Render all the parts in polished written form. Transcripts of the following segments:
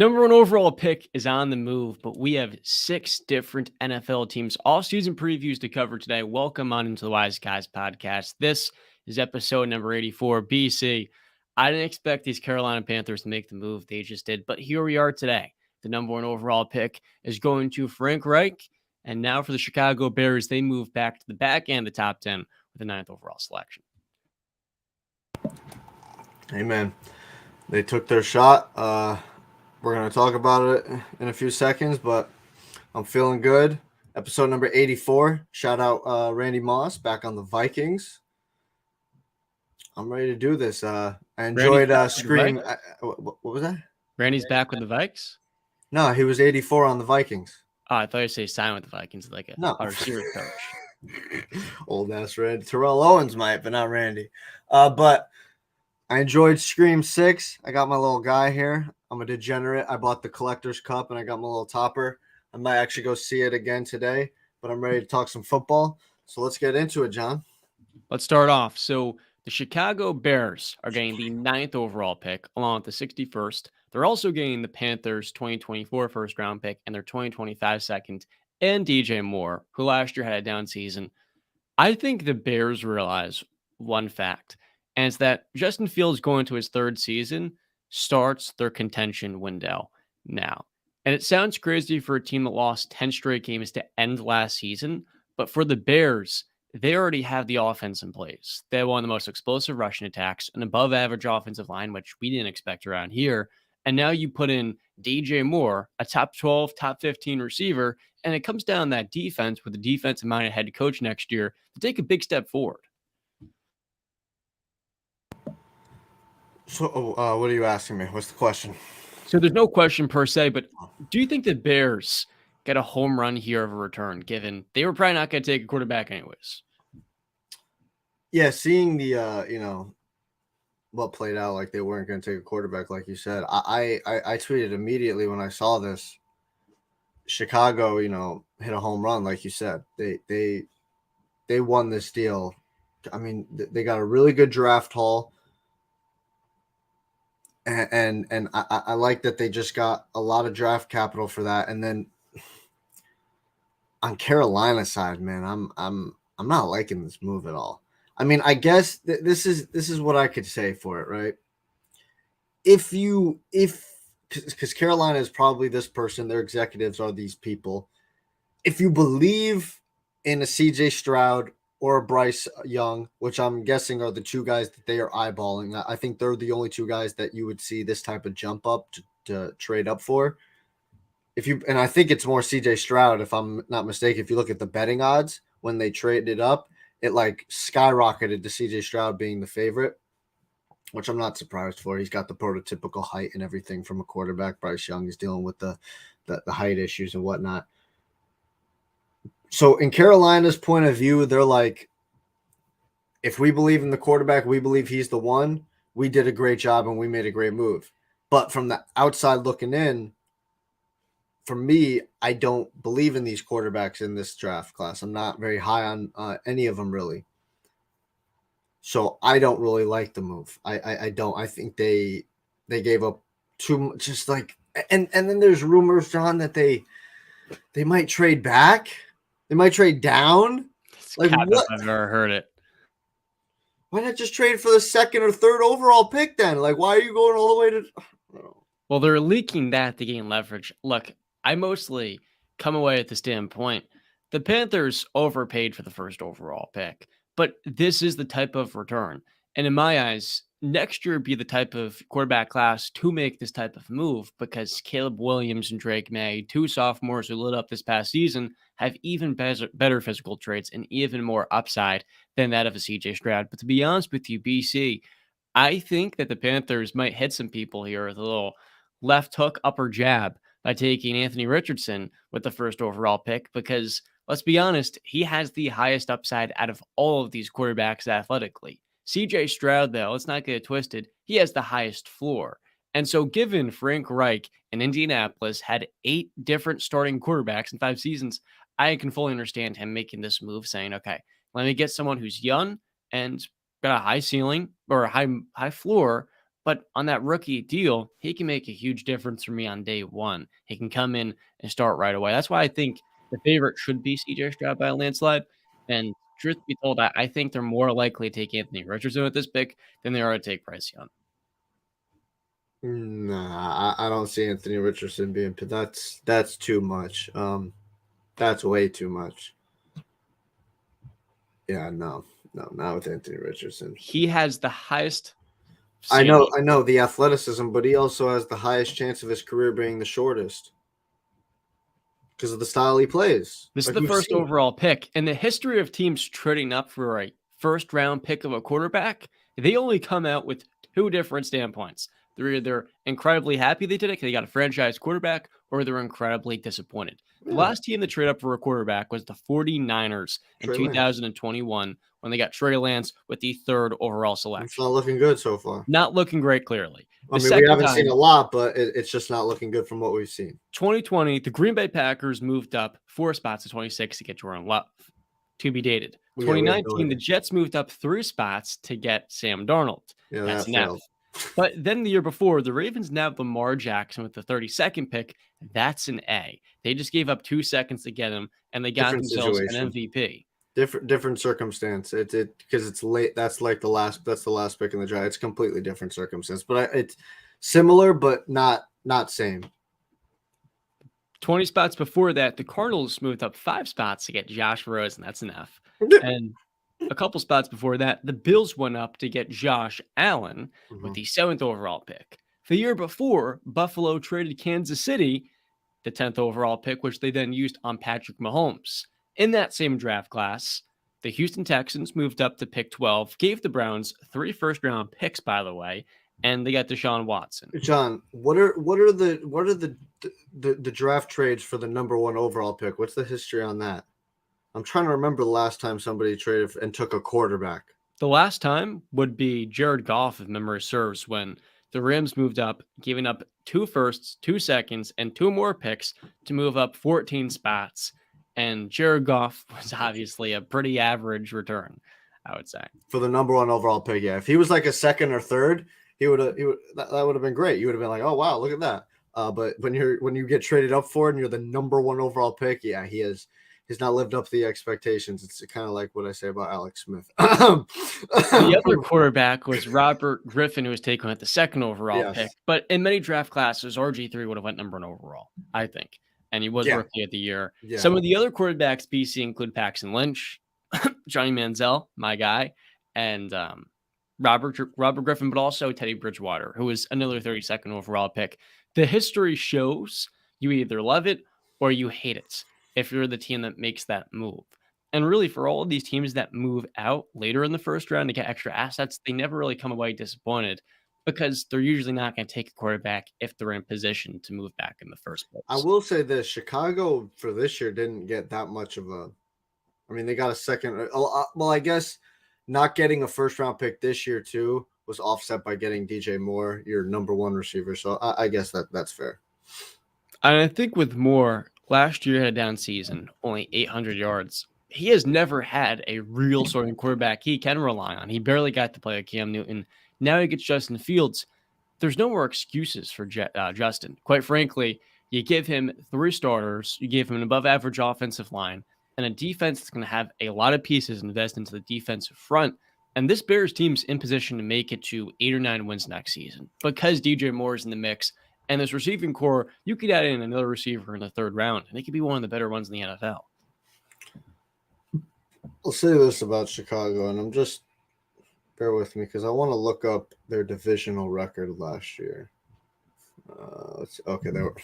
number one overall pick is on the move, but we have 6 different NFL teams, all season previews to cover today. Welcome on into the Wise Guys podcast. This is episode number 84. BC, I didn't expect these Carolina Panthers to make the move. They just did, but here we are today. The number one overall pick is going to Frank Reich. And now for the Chicago Bears, they move back to the back end of the top 10 with the 9th overall selection. Amen. They took their shot. We're going to talk about it in a few seconds, but I'm feeling good. Episode number 84. Shout out Randy Moss back on the Vikings. I'm ready to do this. I enjoyed Scream. What was that? Randy's back with the Vikes? No, he was 84 on the Vikings. Oh, I thought you say sign with the Vikings like a receiver coach. Old ass Randy. Terrell Owens might, but not Randy. But I enjoyed Scream 6. I got my little guy here. I'm a degenerate. I bought the collector's cup and I got my little topper. I might actually go see it again today, but I'm ready to talk some football. So let's get into it, John. Let's start off. So the Chicago Bears are getting the 9th overall pick along with the 61st. They're also getting the Panthers 2024 first round pick and their 2025 second and DJ Moore, who last year had a down season. I think the Bears realize one fact, and it's that Justin Fields going to his 3rd season starts their contention window now. And it sounds crazy for a team that lost 10 straight games to end last season, but for the Bears, they already have the offense in place. They have one of the most explosive rushing attacks, an above average offensive line, which we didn't expect around here. And now you put in DJ Moore, a top 12, top 15 receiver, and it comes down that defense with a defensive-minded head coach next year to take a big step forward. So what are you asking me? What's the question? So there's no question per se, but do you think the Bears get a home run here of a return, given they were probably not going to take a quarterback anyways? Yeah, seeing the, what played out, like they weren't going to take a quarterback, like you said. I tweeted immediately when I saw this. Chicago, hit a home run, like you said. They won this deal. I mean, they got a really good draft haul. And I like that they just got a lot of draft capital for that. And then on Carolina's side, man, I'm not liking this move at all. I mean, I guess this is what I could say for it, right? Because Carolina is probably this person, their executives are these people. If you believe in a CJ Stroud or a Bryce Young, which I'm guessing are the two guys that they are eyeballing, I think they're the only two guys that you would see this type of jump up to trade up for. And I think it's more CJ Stroud, if I'm not mistaken. If you look at the betting odds when they traded up, it like skyrocketed to CJ Stroud being the favorite, which I'm not surprised for. He's got the prototypical height and everything from a quarterback. Bryce Young is dealing with the height issues and whatnot. So in Carolina's point of view, they're like, if we believe in the quarterback, we believe he's the one. We did a great job and we made a great move. But from the outside looking in, for me, I don't believe in these quarterbacks in this draft class. I'm not very high on any of them, really. So I don't really like the move. I don't. I think they gave up too much. Just like, and then there's rumors, John, that they might trade back. They might trade down. Like what? I've never heard it. Why not just trade for the 2nd or 3rd overall pick then? Like, why are you going all the way to? Well, they're leaking that to gain leverage. Look, I mostly come away at the standpoint the Panthers overpaid for the 1st overall pick, but this is the type of return. And in my eyes, next year would be the type of quarterback class to make this type of move because Caleb Williams and Drake May, 2 sophomores who lit up this past season, have even better physical traits and even more upside than that of a CJ Stroud. But to be honest with you, BC, I think that the Panthers might hit some people here with a little left hook, upper jab by taking Anthony Richardson with the 1st overall pick because, let's be honest, he has the highest upside out of all of these quarterbacks athletically. CJ Stroud, though, let's not get it twisted, he has the highest floor. And so given Frank Reich in Indianapolis had 8 different starting quarterbacks in 5 seasons, I can fully understand him making this move, saying, okay, let me get someone who's young and got a high ceiling or a high floor, But on that rookie deal, he can make a huge difference for me on day one. He can come in and start right away. That's why I think the favorite should be CJ Stroud by a landslide. And truth be told, I think they're more likely to take Anthony Richardson with this pick than they are to take Bryce Young. Nah, I don't see Anthony Richardson being. That's too much. That's way too much. Yeah, no, not with Anthony Richardson. He has the highest. I know the athleticism, but he also has the highest chance of his career being the shortest because of the style he plays. This is the first overall pick. In the history of teams trading up for a first round pick of a quarterback, they only come out with two different standpoints. They're either incredibly happy they did it because they got a franchise quarterback, or they're incredibly disappointed. The last team to trade up for a quarterback was the 49ers in 2021 when they got Trey Lance with the third overall selection. It's not looking good so far. Not looking great, clearly. I mean, we haven't seen a lot, but it's just not looking good from what we've seen. 2020, the Green Bay Packers moved up 4 spots to 26 to get Jordan Love, to be dated. 2019, the Jets moved up 3 spots to get Sam Darnold. Yeah, that's an F. But then the year before, the Ravens nabbed Lamar Jackson with the 32nd pick. That's an A. They just gave up 2 seconds to get him, and they got themselves an MVP. Different circumstance. Because it's late. That's the last pick in the draft. It's completely different circumstance, but it's similar, but not same. 20 spots before that, the Cardinals moved up 5 spots to get Josh Rosen. That's an F. And a couple spots before that, the Bills went up to get Josh Allen with the 7th overall pick. The year before, Buffalo traded Kansas City, the 10th overall pick, which they then used on Patrick Mahomes. In that same draft class, the Houston Texans moved up to pick 12, gave the Browns 3 first-round picks, by the way, and they got Deshaun Watson. John, what are the draft trades for the number 1 overall pick? What's the history on that? I'm trying to remember the last time somebody traded and took a quarterback. The last time would be Jared Goff, if memory serves, when the Rams moved up, giving up 2 firsts, 2 seconds, and 2 more picks to move up 14 spots. And Jared Goff was obviously a pretty average return, I would say. For the number 1 overall pick, yeah. If he was like a second or third, that would have been great. You would have been like, oh wow, look at that. But when you get traded up for it and you're the number 1 overall pick, yeah, he's not lived up to the expectations. It's kind of like what I say about Alex Smith. The other quarterback was Robert Griffin, who was taken at the 2nd overall pick. But in many draft classes, RG3 would have went number 1 overall, I think. And he was rookie of the year. Yeah. Some of the other quarterbacks BC include Paxton Lynch, Johnny Manziel, my guy, and Robert Griffin, but also Teddy Bridgewater, who was another 32nd overall pick. The history shows you either love it or you hate it if you're the team that makes that move. And really, for all of these teams that move out later in the first round to get extra assets, they never really come away disappointed because they're usually not going to take a quarterback if they're in position to move back in the first place. I will say this, Chicago for this year didn't get that much of a – I mean, they got a second – well, I guess not getting a first-round pick this year too was offset by getting DJ Moore, your number 1 receiver. So I guess that's fair. And I think with Moore – last year had a down season, only 800 yards. He has never had a real starting quarterback he can rely on. He barely got to play with Cam Newton. Now he gets Justin Fields. There's no more excuses for Justin. Quite frankly, you give him 3 starters, you give him an above-average offensive line, and a defense that's going to have a lot of pieces and invest into the defensive front. And this Bears team's in position to make it to 8 or 9 wins next season because DJ Moore is in the mix. And this receiving core, you could add in another receiver in the 3rd round, and it could be one of the better ones in the NFL. I'll say this about Chicago, and I'm just bear with me because I want to look up their divisional record last year. Okay, they were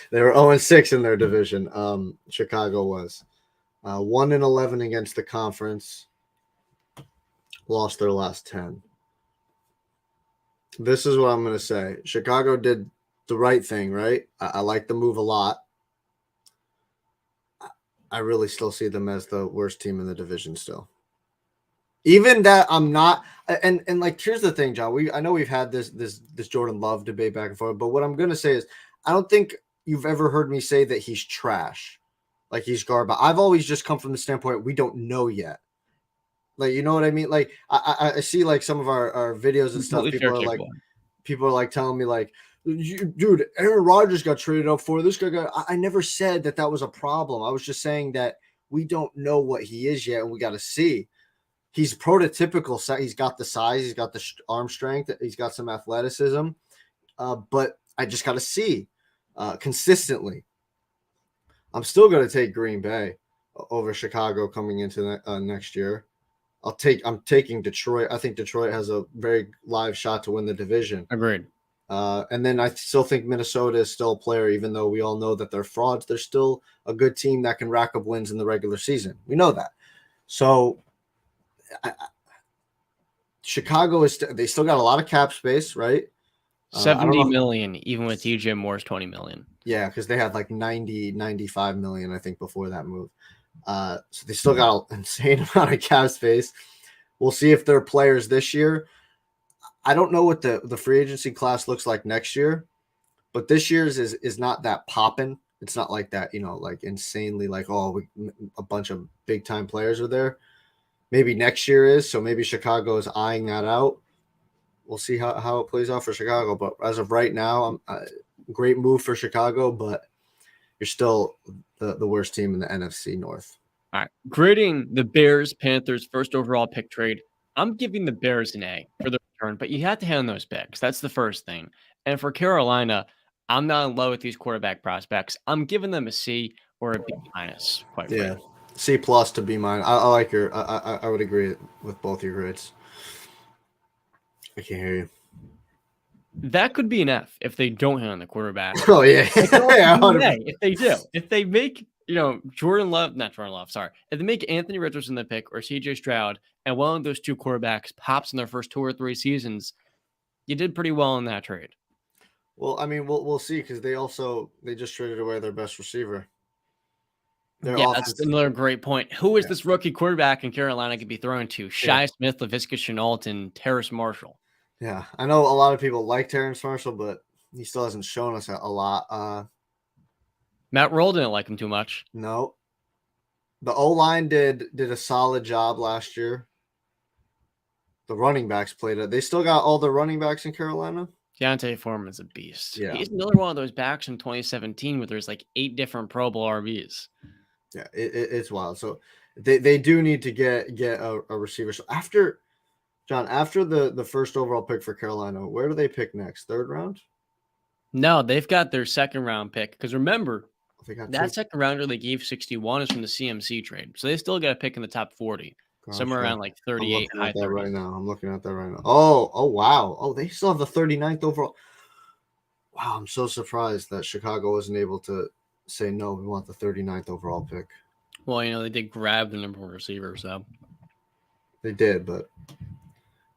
they were 0-6 in their division. Chicago was 1-11 against the conference, lost their last 10. This is what I'm going to say. Chicago did the right thing, right? I like the move a lot. I really still see them as the worst team in the division still. Even that I'm not – and like here's the thing, John. I know we've had this Jordan Love debate back and forth, but what I'm going to say is I don't think you've ever heard me say that he's trash, like he's garbage. I've always just come from the standpoint we don't know yet. Like, you know what I mean? Like, I see, like, some of our videos and stuff. People are like, people are like telling me like, dude, Aaron Rodgers got traded up for this guy. I never said that was a problem. I was just saying that we don't know what he is yet, and we got to see. He's prototypical. He's got the size. He's got the arm strength. He's got some athleticism. But I just got to see consistently. I'm still going to take Green Bay over Chicago coming into next year. I'm taking Detroit. I think Detroit has a very live shot to win the division. Agreed. And then I still think Minnesota is still a player, even though we all know that they're frauds. They're still a good team that can rack up wins in the regular season. We know that. So Chicago they still got a lot of cap space, right? 70 million, even with DJ Moore's 20 million. Yeah, because they had like 95 million, I think, before that move. So they still got an insane amount of cap space. We'll see if they're players this year. I don't know what the free agency class looks like next year, but this year's is not that popping. It's not like that, like insanely like, a bunch of big time players are there. Maybe next year is, so maybe Chicago is eyeing that out. We'll see how it plays out for Chicago. But as of right now, great move for Chicago, but you're still the worst team in the NFC North. All right. Grading the Bears Panthers first overall pick trade, I'm giving the Bears an A for the return, but you have to hand those picks. That's the first thing. And for Carolina, I'm not in love with these quarterback prospects. I'm giving them a C or a B minus, quite frankly. C plus to B minus. I like your. I would agree with both your grades. I can't hear you. That could be an F if they don't hand on the quarterback. Oh yeah, if they do, if they make Jordan Love, sorry, if they make Anthony Richardson the pick or CJ Stroud, and one of those two quarterbacks pops in their first 2 or 3 seasons, you did pretty well in that trade. Well, I mean, we'll see because they just traded away their best receiver. That's another great point. Who is this rookie quarterback in Carolina could be thrown to? Shi Smith, Laviska Shenault, and Terrace Marshall. Yeah, I know a lot of people like Terrace Marshall, but he still hasn't shown us a lot. Matt Rule didn't like him too much. No. The O-line did a solid job last year. The running backs played it. They still got all the running backs in Carolina. Deontay Foreman's a beast. Yeah. He's another one of those backs in 2017 where there's like 8 different Pro Bowl RBs. Yeah, it's wild. So they do need to get a receiver. So after the first overall pick for Carolina, where do they pick next? 3rd round? No, they've got their 2nd round pick. Because remember, that 2nd rounder they gave 61 is from the CMC trade. So they still got a pick in the top 40. Somewhere around like 38. I'm looking at that right now. Oh, wow. Oh, they still have the 39th overall. Wow, I'm so surprised that Chicago wasn't able to say, no, we want the 39th overall pick. Well, they did grab the number 1 receiver, so. They did, but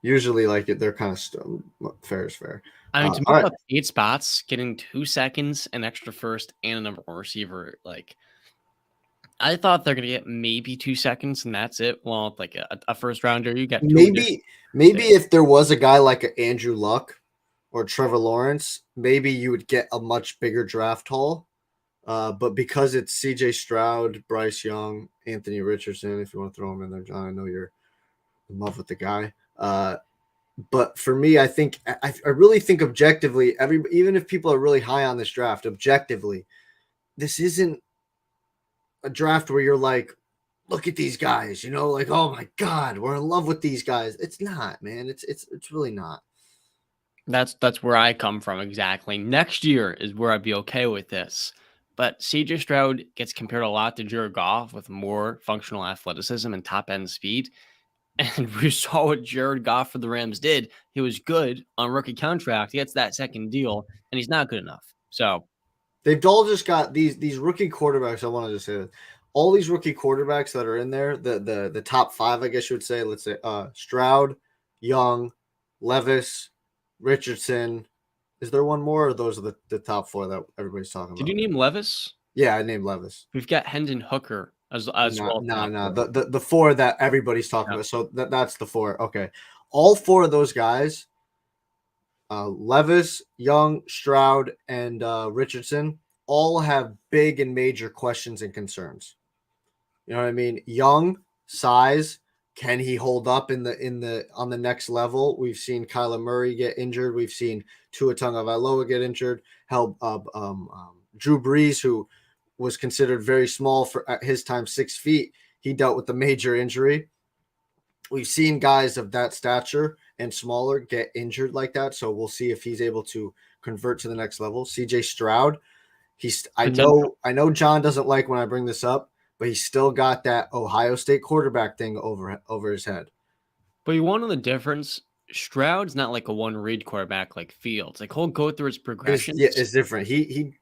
usually they're kind of fair is fair. I mean, to move up 8 spots, getting 2 seconds, an extra first, and a number 1 receiver, I thought they're gonna get maybe 2 seconds and that's it. Well, like a first rounder, you got maybe if there was a guy like a Andrew Luck or Trevor Lawrence, maybe you would get a much bigger draft haul. But because it's CJ Stroud, Bryce Young, Anthony Richardson, if you want to throw him in there, John, I know you're in love with the guy. But for me, I really think objectively, even if people are really high on this draft, objectively, this isn't a draft where you're like, look at these guys, oh my God, we're in love with these guys. It's not, man. It's really not. That's where I come from exactly. Next year is where I'd be okay with this. But CJ Stroud gets compared a lot to Jared Goff with more functional athleticism and top end speed. And we saw what Jared Goff for the Rams did. He was good on rookie contract. He gets that 2nd deal, and he's not good enough. So they've all just got these rookie quarterbacks. I wanted to say that all these rookie quarterbacks that are in there, the top 5, I guess you would say. Let's say Stroud, Young, Levis, Richardson. Is there one more, or those are the top 4 that everybody's talking about? Did you name Levis? Yeah, I named Levis. We've got Hendon Hooker as well. No. The 4 that everybody's talking about. So that's the 4. Okay. All 4 of those guys, Levis, Young, Stroud, and Richardson, all have big and major questions and concerns. You know what I mean? Young, size, Can he hold up on the next level? We've seen Kyler Murray get injured. We've seen Tua Tagovailoa get injured. Drew Brees, who was considered very small for at his time, 6 feet, he dealt with a major injury. We've seen guys of that stature and smaller get injured like that. So we'll see if he's able to convert to the next level. CJ Stroud, I know John doesn't like when I bring this up, but he's still got that Ohio State quarterback thing over his head. But you want to know the difference? Stroud's not like a one-read quarterback like Fields. Like he'll go through his progressions. It's different. He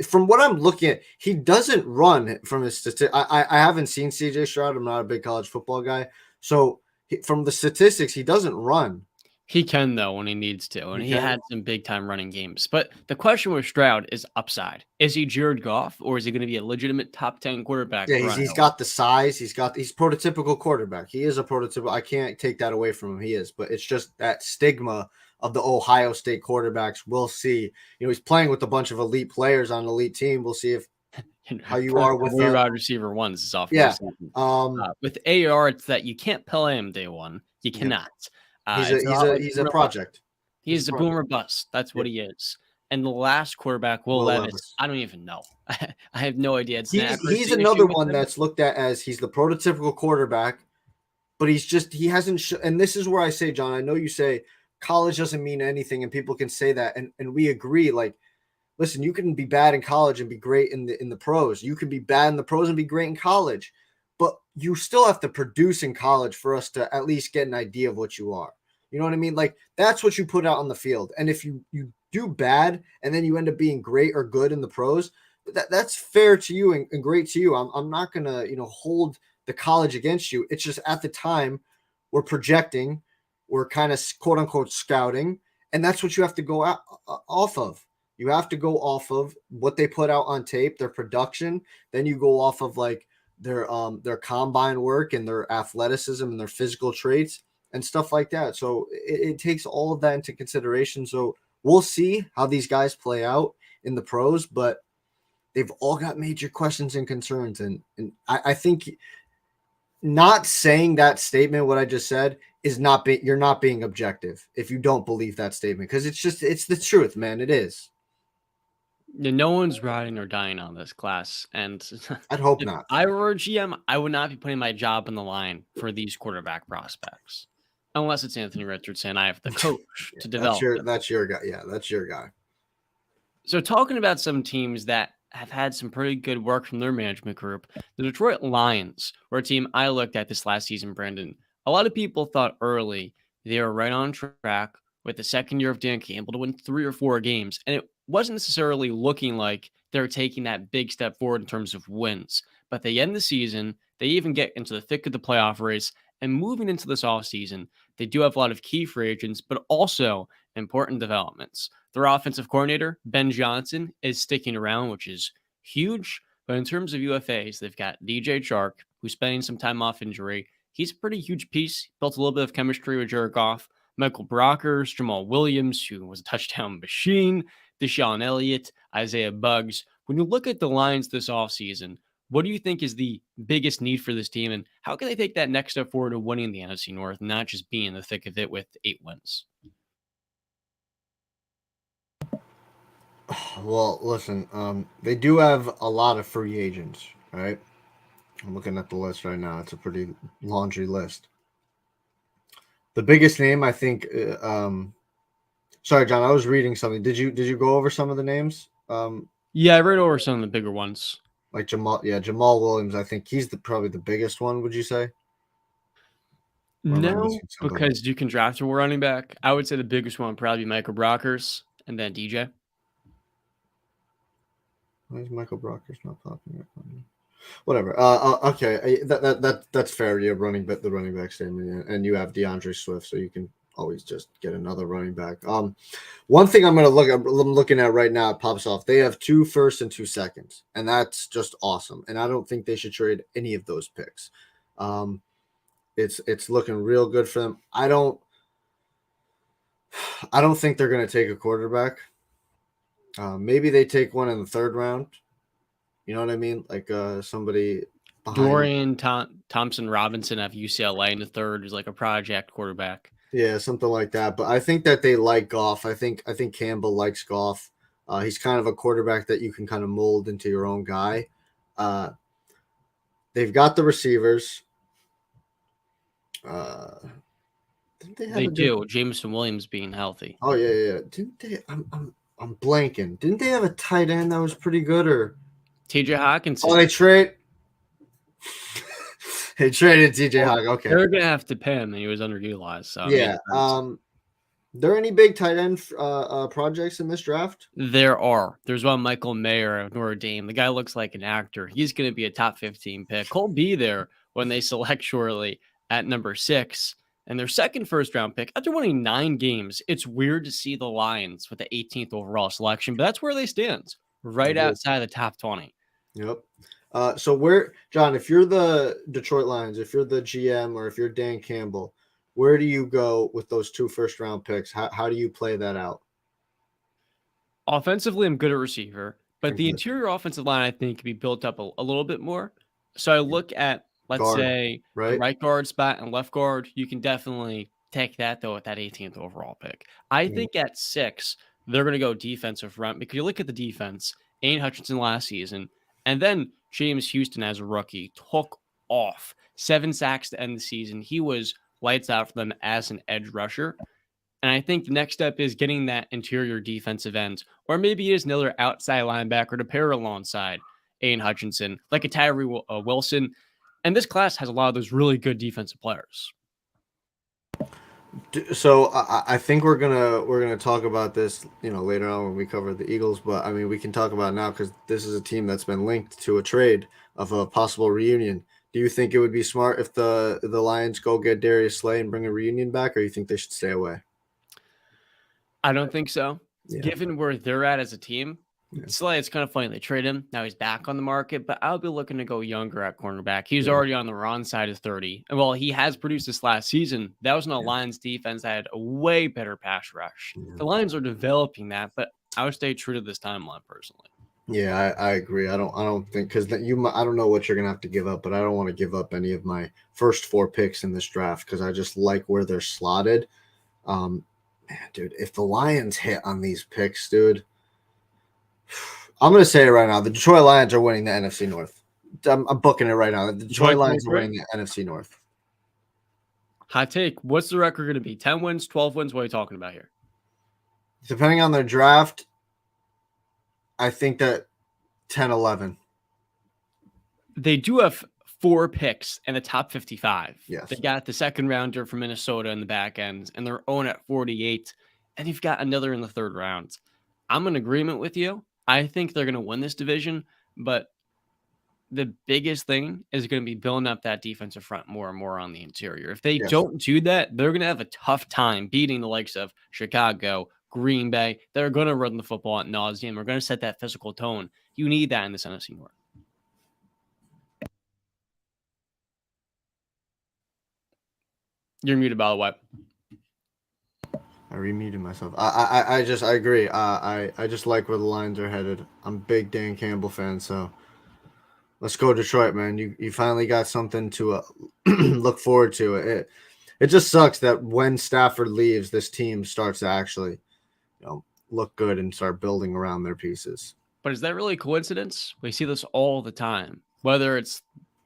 from what I'm looking at, he doesn't run from his statistics. I haven't seen CJ Stroud. I'm not a big college football guy, so from the statistics, he doesn't run. He can, though, when he needs to, and he had some big-time running games. But the question with Stroud is upside. Is he Jared Goff, or is he going to be a legitimate top 10 quarterback? Yeah, he's got the size. He's prototypical quarterback. He is a prototypical. I can't take that away from him. He is, but it's just that stigma of the Ohio State quarterbacks. We'll see. He's playing with a bunch of elite players on an elite team. We'll see if how you are with the wide receiver ones. Yeah. With AR, it's that you can't play him day one. You cannot. He's a project. He's a boomer bust. That's what he is. And the last quarterback, Will Levis, I don't even know. I have no idea. He's another one that's looked at as he's the prototypical quarterback, but he hasn't. And this is where I say, John, I know you say college doesn't mean anything, and people can say that, and we agree. Like, listen, you can be bad in college and be great in the pros. You can be bad in the pros and be great in college, but you still have to produce in college for us to at least get an idea of what you are. You know what I mean? Like, that's what you put out on the field. And if you do bad and then you end up being great or good in the pros, that's fair to you and great to you. I'm not going to, hold the college against you. It's just at the time we're projecting, we're kind of quote unquote scouting, and that's what you have to go off of. You have to go off of what they put out on tape, their production. Then you go off of like their combine work and their athleticism and their physical traits and stuff like that. So it takes all of that into consideration. So we'll see how these guys play out in the pros, but they've all got major questions and concerns. And I think not saying that statement, what I just said, is you're not being objective if you don't believe that statement, because it's the truth, man. It is. No one's riding or dying on this class, and I'd hope not. If I were a GM, I would not be putting my job on the line for these quarterback prospects, unless it's Anthony Richardson. I have the coach to develop. That's your guy. Yeah, that's your guy. So talking about some teams that have had some pretty good work from their management group, the Detroit Lions were a team I looked at this last season, Brandon. A lot of people thought early they were right on track with the second year of Dan Campbell to win 3 or 4 games, and it wasn't necessarily looking like they're taking that big step forward in terms of wins. But they end the season, they even get into the thick of the playoff race, and moving into this offseason, they do have a lot of key free agents, but also important developments. Their offensive coordinator, Ben Johnson, is sticking around, which is huge. But in terms of UFAs, they've got DJ Chark, who's spending some time off injury. He's a pretty huge piece, built a little bit of chemistry with Jared Goff. Michael Brockers, Jamal Williams, who was a touchdown machine, Deshaun Elliott, Isaiah Buggs. When you look at the Lions this offseason, what do you think is the biggest need for this team, and how can they take that next step forward to winning the NFC North, not just being in the thick of it with 8 wins? Well, listen, they do have a lot of free agents, right? I'm looking at the list right now. It's a pretty laundry list. The biggest name, I think. Sorry, John, I was reading something. Did you go over some of the names? Yeah, I read over some of the bigger ones. Like Jamal Williams. I think he's probably the biggest one. Would you say? No, because you can draft a running back. I would say the biggest one would probably be Michael Brockers and then DJ. Why is Michael Brockers not popping up? Whatever. Okay, that's fair. You have the running back statement, and you have DeAndre Swift, so you can always just get another running back. One thing I'm looking at right now, it pops off. They have 2 firsts and 2 seconds, and that's just awesome. And I don't think they should trade any of those picks. It's looking real good for them. I don't think they're going to take a quarterback. Maybe they take one in the 3rd round. You know what I mean? Like somebody Dorian Thompson Robinson of UCLA in the third is like a project quarterback. Yeah, something like that. But I think that they like Goff. I think Campbell likes Goff. He's kind of a quarterback that you can kind of mold into your own guy. They've got the receivers. They do. Jameson Williams being healthy. Oh yeah. Didn't they? I'm blanking. Didn't they have a tight end that was pretty good? Or TJ Hawkinson. Oh, they trade. They traded TJ Hawk. Okay, they're gonna have to pay him, and he was underutilized. So yeah. There any big tight end projects in this draft? There are. There's one Michael Mayer of Notre Dame. The guy looks like an actor. He's going to be a top 15 pick. He'll be there when they select shortly at number 6. And their second first-round pick, after winning 9 games, it's weird to see the Lions with the 18th overall selection, but that's where they stand, right outside the top 20. Yep. So where, John, if you're the Detroit Lions, if you're the GM, or if you're Dan Campbell, where do you go with those 2 first-round picks? How do you play that out? Offensively, I'm good at receiver, but the interior offensive line, I think, can be built up a little bit more. So I look at, let's say, the right guard spot and left guard. You can definitely take that, though, with that 18th overall pick. I think at 6, they're going to go defensive front, because you look at the defense, Aiden Hutchinson last season, and then James Houston as a rookie took off. 7 sacks to end the season. He was lights out for them as an edge rusher. And I think the next step is getting that interior defensive end, or maybe it is another outside linebacker to pair alongside Aiden Hutchinson, like a Tyree Wilson. And this class has a lot of those really good defensive players. So I think we're gonna talk about this, later on when we cover the Eagles. But I mean, we can talk about it now because this is a team that's been linked to a trade of a possible reunion. Do you think it would be smart if the Lions go get Darius Slay and bring a reunion back, or you think they should stay away? I don't think so. Yeah. Given where they're at as a team, Slay, it's kind of funny. They trade him. Now he's back on the market, but I'll be looking to go younger at cornerback. He's already on the wrong side of 30. And while he has produced this last season, that was in a Lions defense that had a way better pass rush. The Lions are developing that, but I would stay true to this timeline personally. Yeah, I agree. I don't think, because I don't know what you're gonna have to give up, but I don't want to give up any of my first 4 picks in this draft because I just like where they're slotted. Man, dude, if the Lions hit on these picks, dude, I'm gonna say it right now: the Detroit Lions are winning the NFC North. I'm booking it right now. The Detroit Lions are winning the NFC North. Hot take: what's the record going to be? 10 wins, 12 wins? What are you talking about here? Depending on their draft, I think that 10-11. They do have 4 picks in the top 55. Yes. They got the second rounder from Minnesota in the back end, and they're owned at 48. And you've got another in the third round. I'm in agreement with you. I think they're going to win this division, but the biggest thing is going to be building up that defensive front more and more on the interior. If they don't do that, they're going to have a tough time beating the likes of Chicago, Green Bay. They're going to run the football at nauseam. They're going to set that physical tone. You need that in this NFC North. You're muted, by the way. I remuted myself. I agree. I just like where the Lions are headed. I'm a big Dan Campbell fan, so let's go Detroit, man. You finally got something to look forward to. It just sucks that when Stafford leaves, this team starts to actually look good and start building around their pieces. But is that really a coincidence? We see this all the time. Whether it's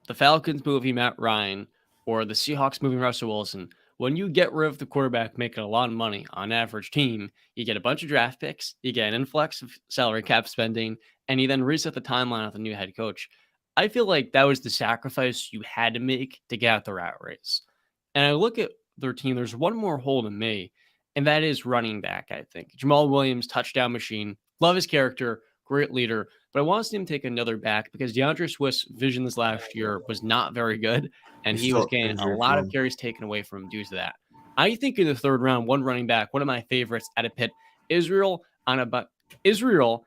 the Falcons moving Matt Ryan or the Seahawks moving Russell Wilson, when you get rid of the quarterback making a lot of money on average team, you get a bunch of draft picks, you get an influx of salary cap spending, and you then reset the timeline with a new head coach. I feel like that was the sacrifice you had to make to get out the rat race. And I look at their team, there's one more hole to me, and that is running back, I think. Jamal Williams, touchdown machine. Love his character, great leader. But I want to see him take another back because DeAndre Swift's vision this last year was not very good, and he was getting a lot of carries taken away from him due to that. I think in the third round, one running back, one of my favorites at a Pitt, Israel Abanikanda.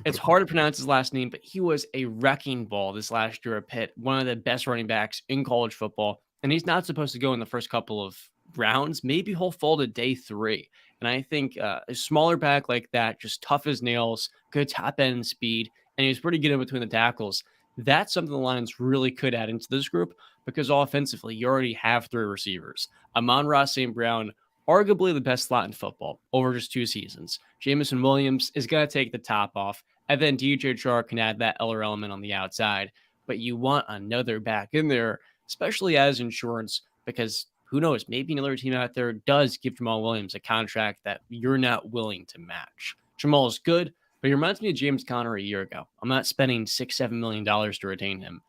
It's hard to pronounce his last name, but he was a wrecking ball this last year at Pitt, one of the best running backs in college football. And he's not supposed to go in the first couple of rounds. Maybe he'll fall to day 3. And I think a smaller back like that, just tough as nails, good top end speed, and he was pretty good in between the tackles. That's something the Lions really could add into this group because offensively, you already have 3 receivers. Amon-Ra St. Brown, arguably the best slot in football over just 2 seasons. Jameson Williams is going to take the top off, and then DJ Chark can add that other element on the outside. But you want another back in there, especially as insurance, because who knows, maybe another team out there does give Jamal Williams a contract that you're not willing to match. Jamal is good, but he reminds me of James Conner a year ago. I'm not spending $6-7 million to retain him.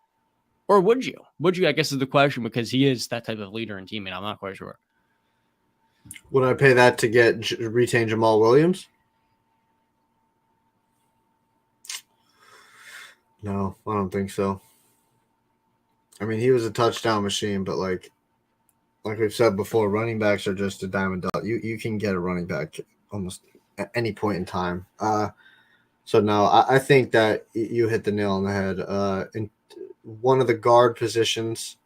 Or would you? Would you, I guess, is the question, because he is that type of leader and teammate. I'm not quite sure. Would I pay that to retain Jamal Williams? No, I don't think so. I mean, he was a touchdown machine, but like we've said before, running backs are just a dime a dozen. You can get a running back almost at any point in time. So no, I think that you hit the nail on the head. In one of the guard positions,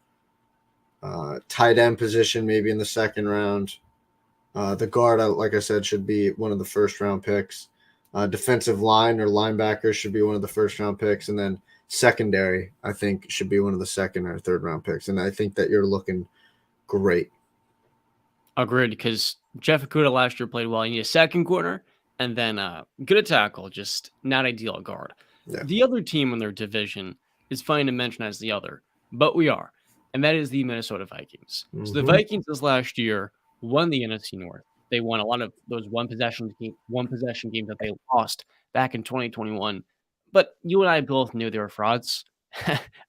tight end position, maybe in the second round. The guard, like I said, should be one of the first round picks. Defensive line or linebackers should be one of the first round picks, and then secondary, I think, should be one of the second or third round picks. And I think that you're looking great. Agreed, because Jeff Okudah last year played well. You need a second corner, and then good at tackle, just not ideal at guard. Yeah. The other team in their division is fine to mention as the other, but we are, and that is the Minnesota Vikings. So the Vikings this last year won the NFC North. They won a lot of those one possession games that they lost back in 2021. But you and I both knew they were frauds.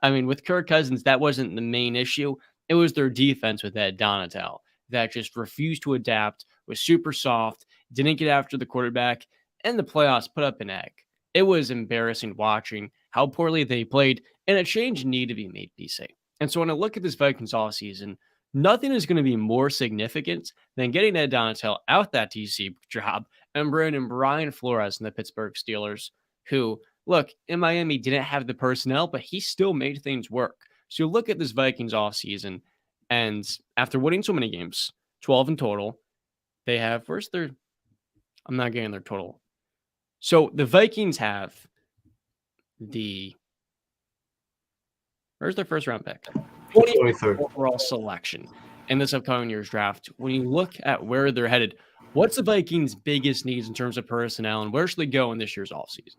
I mean, with Kirk Cousins, that wasn't the main issue. It was their defense with Ed Donatel that just refused to adapt, was super soft, didn't get after the quarterback, and the playoffs put up an egg. It was embarrassing watching how poorly they played, and a change needed to be made, BC. And so when I look at this Vikings offseason, nothing is going to be more significant than getting Ed Donatel out that DC job and bringing Brian Flores in the Pittsburgh Steelers, who, look, in Miami didn't have the personnel, but he still made things work. So you look at this Vikings offseason, and after winning so many games, 12 in total, they have, I'm not getting their total. So the Vikings have where's their first round pick? 23rd overall selection in this upcoming year's draft. When you look at where they're headed, what's the Vikings' biggest needs in terms of personnel, and where should they go in this year's offseason?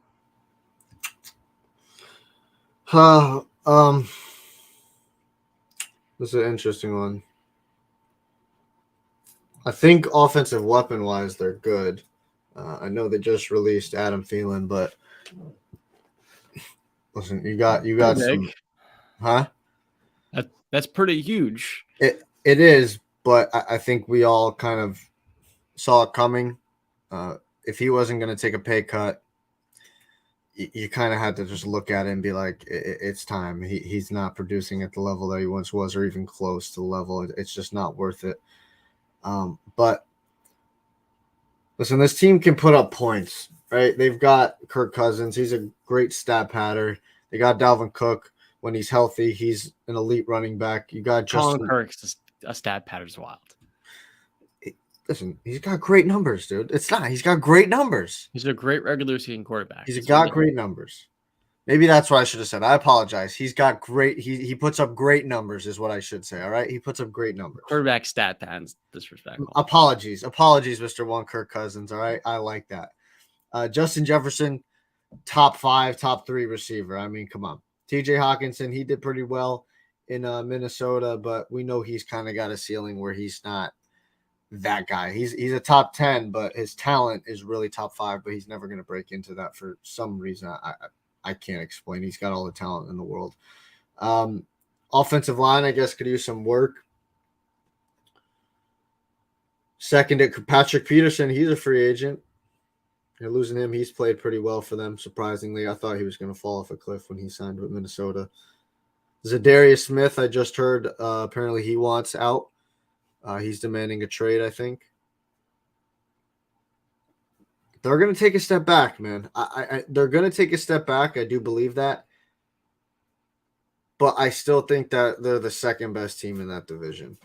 This is an interesting one. I think offensive weapon-wise, they're good. I know they just released Adam Thielen, but listen, you got some, huh? That's pretty huge. It is, but I think we all kind of saw it coming. If he wasn't going to take a pay cut, you kind of had to just look at it and be like, it's time. He's not producing at the level that he once was, or even close to the level. It's just not worth it. But listen, this team can put up points, right? They've got Kirk Cousins. He's a great stat pattern. They got Dalvin Cook. When he's healthy, he's an elite running back. You got Justin Kirk's a stat pattern's wild. Listen, he's got great numbers, dude. It's not. He's got great numbers. He's a great regular season quarterback. He's got great numbers. Maybe that's what I should have said. I apologize. He's got great. He puts up great numbers, is what I should say. All right, he puts up great numbers. Quarterback stat patterns disrespectful. Apologies, Mr. One Kirk Cousins. All right, I like that. Justin Jefferson, top 5, top 3 receiver. I mean, come on. TJ Hawkinson, he did pretty well in Minnesota, but we know he's kind of got a ceiling where he's not that guy. He's a top 10, but his talent is really top 5, but he's never going to break into that for some reason. I can't explain. He's got all the talent in the world. Offensive line, I guess, could use some work. Second, Patrick Peterson, he's a free agent. You're losing him. He's played pretty well for them, surprisingly. I thought he was going to fall off a cliff when he signed with Minnesota. Zadarius Smith, I just heard, apparently he wants out. He's demanding a trade, I think. They're going to take a step back, man. They're going to take a step back. I do believe that. But I still think that they're the second best team in that division.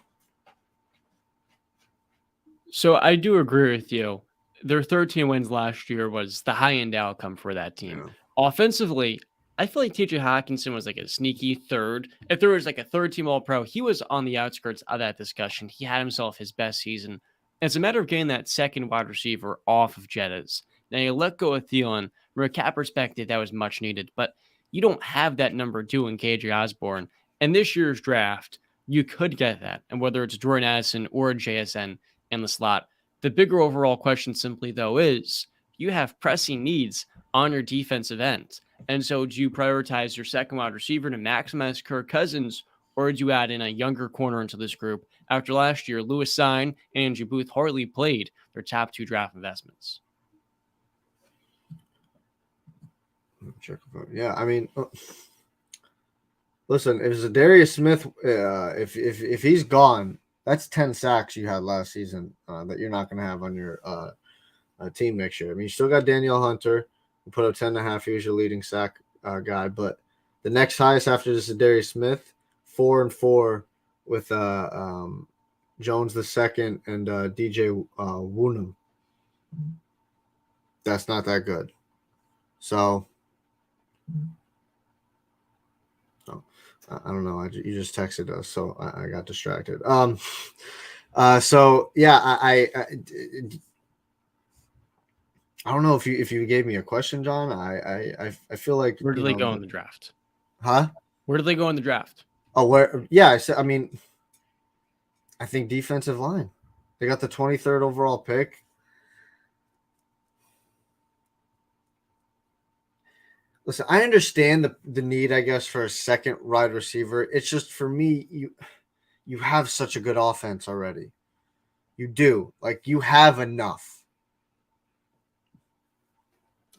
So I do agree with you. Their 13 wins last year was the high-end outcome for that team. Yeah. Offensively, I feel like TJ Hawkinson was like a sneaky third. If there was like a third team All Pro, he was on the outskirts of that discussion. He had himself his best season. It's a matter of getting that second wide receiver off of Jettas. Now you let go of Thielen. From a cap perspective, that was much needed, but you don't have that number two in KJ Osborne. And this year's draft, you could get that. And whether it's Jordan Addison or JSN in the slot, the bigger overall question simply though is you have pressing needs on your defensive end. And so do you prioritize your second wide receiver to maximize Kirk Cousins, or do you add in a younger corner into this group? After last year, Lewis Sine and Andrew Booth hardly played their top two draft investments. Yeah, I mean, listen, if Zadarius Smith, if he's gone, that's 10 sacks you had last season that you're not going to have on your team next year. I mean, you still got Danielle Hunter, who put up 10.5. He was your leading sack guy, but the next highest after this is Zadarius Smith, 4-4 with Jones the second and DJ Woonham. That's not that good. So I don't know. You just texted us, so I got distracted. So yeah, I don't know if you gave me a question, John. I feel like where do they go in the draft? Huh? Where do they go in the draft? Oh, where? Yeah, I mean, I think defensive line. They got the 23rd overall pick. Listen, I understand the need, I guess, for a second wide receiver. It's just for me, you have such a good offense already. You do. Like, you have enough.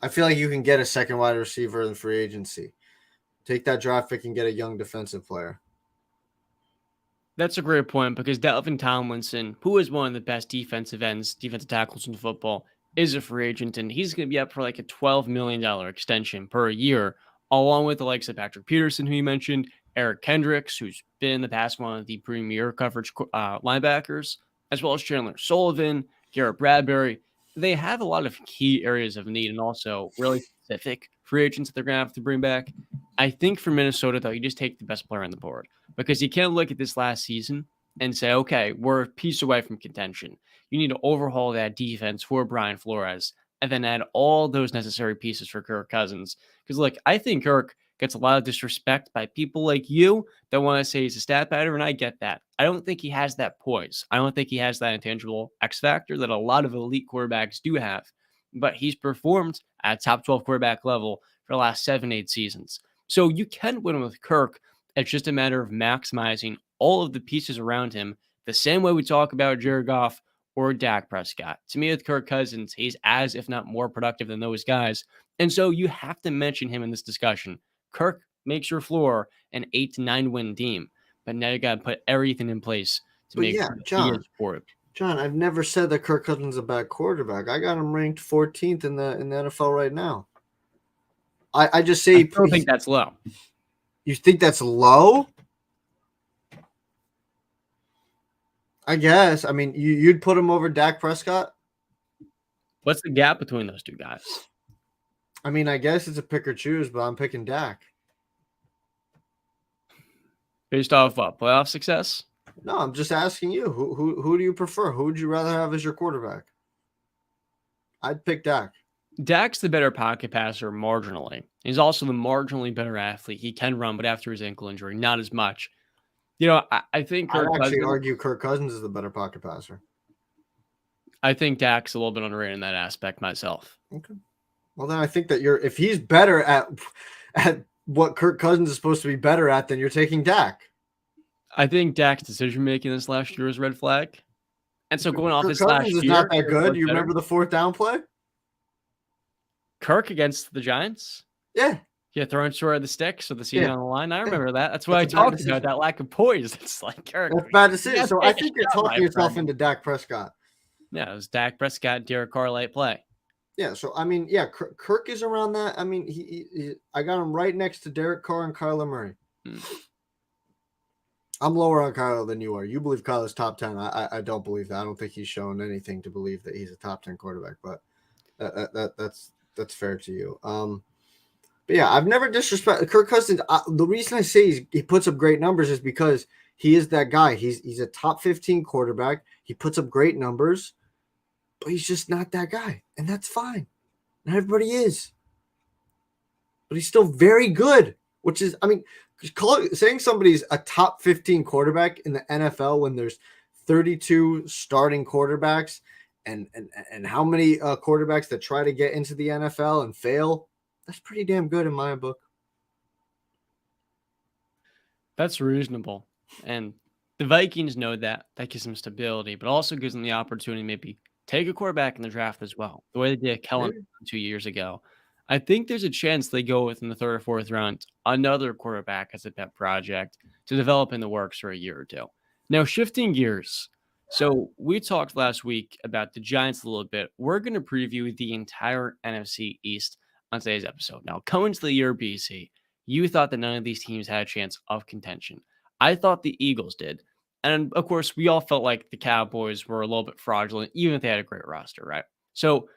I feel like you can get a second wide receiver in free agency. Take that draft pick and get a young defensive player. That's a great point because Delvin Tomlinson, who is one of the best defensive tackles in football, is a free agent, and he's going to be up for like a $12 million extension per year, along with the likes of Patrick Peterson, who you mentioned, Eric Kendricks, who's been in the past one of the premier coverage linebackers, as well as Chandler Sullivan, Garrett Bradbury. They have a lot of key areas of need and also really specific free agents that they're going to have to bring back. I think for Minnesota, though, you just take the best player on the board because you can't look at this last season and say, okay, we're a piece away from contention. You need to overhaul that defense for Brian Flores and then add all those necessary pieces for Kirk Cousins. Because, look, I think Kirk gets a lot of disrespect by people like you that want to say he's a stat pattern, and I get that. I don't think he has that poise. I don't think he has that intangible X factor that a lot of elite quarterbacks do have. But he's performed at top 12 quarterback level for the last 7-8 seasons. So you can win with Kirk. It's just a matter of maximizing all of the pieces around him the same way we talk about Jared Goff or Dak Prescott. To me, with Kirk Cousins, he's as, if not more productive than those guys. And so you have to mention him in this discussion. Kirk makes your floor an 8 to 9 win team, but now you got to put everything in place to make sure he is supported. John, I've never said that Kirk Cousins is a bad quarterback. I got him ranked 14th in the NFL right now. I just say I don't think that's low. You think that's low? I guess. I mean, you'd put him over Dak Prescott? What's the gap between those two guys? I mean, I guess it's a pick or choose, but I'm picking Dak. Based off what? Playoff success? No, I'm just asking you. Who do you prefer? Who would you rather have as your quarterback? I'd pick Dak. Dak's the better pocket passer marginally. He's also the marginally better athlete. He can run, but after his ankle injury, not as much. You know, I think I'd actually argue Kirk Cousins is the better pocket passer. I think Dak's a little bit underrated in that aspect myself. Okay. Well, then I think that if he's better at what Kirk Cousins is supposed to be better at, then you're taking Dak. I think Dak's decision making this last year is red flag. And so going off Kirk this Cousins last year is not that good. You remember the fourth down play? Kirk against the Giants? Yeah. Yeah, throwing short of the sticks with the season on the line. I remember that. That's what I talked about, that lack of poise. It's like Kirk. That's bad decision. So I think you're talking yourself into Dak Prescott. Yeah, it was Dak Prescott, Derek Carr light play. Yeah, so I mean, yeah, Kirk is around that. I mean, I got him right next to Derek Carr and Kyler Murray. I'm lower on Kyler than you are. You believe Kyler's top 10. I don't believe that. I don't think he's shown anything to believe that he's a top 10 quarterback, but that's fair to you. But yeah, I've never disrespected Kirk Cousins. The reason I say he puts up great numbers is because he is that guy. He's a top 15 quarterback. He puts up great numbers, but he's just not that guy, and that's fine. Not everybody is, but he's still very good. Which is, I mean, saying somebody's a top 15 quarterback in the NFL when there's 32 starting quarterbacks, and how many quarterbacks that try to get into the NFL and fail, that's pretty damn good in my book. That's reasonable. And the Vikings know that. That gives them stability, but also gives them the opportunity to maybe take a quarterback in the draft as well, the way they did Kellen Maybe. 2 years ago. I think there's a chance they go within the third or fourth round another quarterback as a pet project to develop in the works for a year or two. Now, shifting gears. So, we talked last week about the Giants a little bit. We're going to preview the entire NFC East on today's episode. Now, coming to the year, BC, you thought that none of these teams had a chance of contention. I thought the Eagles did. And of course, we all felt like the Cowboys were a little bit fraudulent, even if they had a great roster, right? So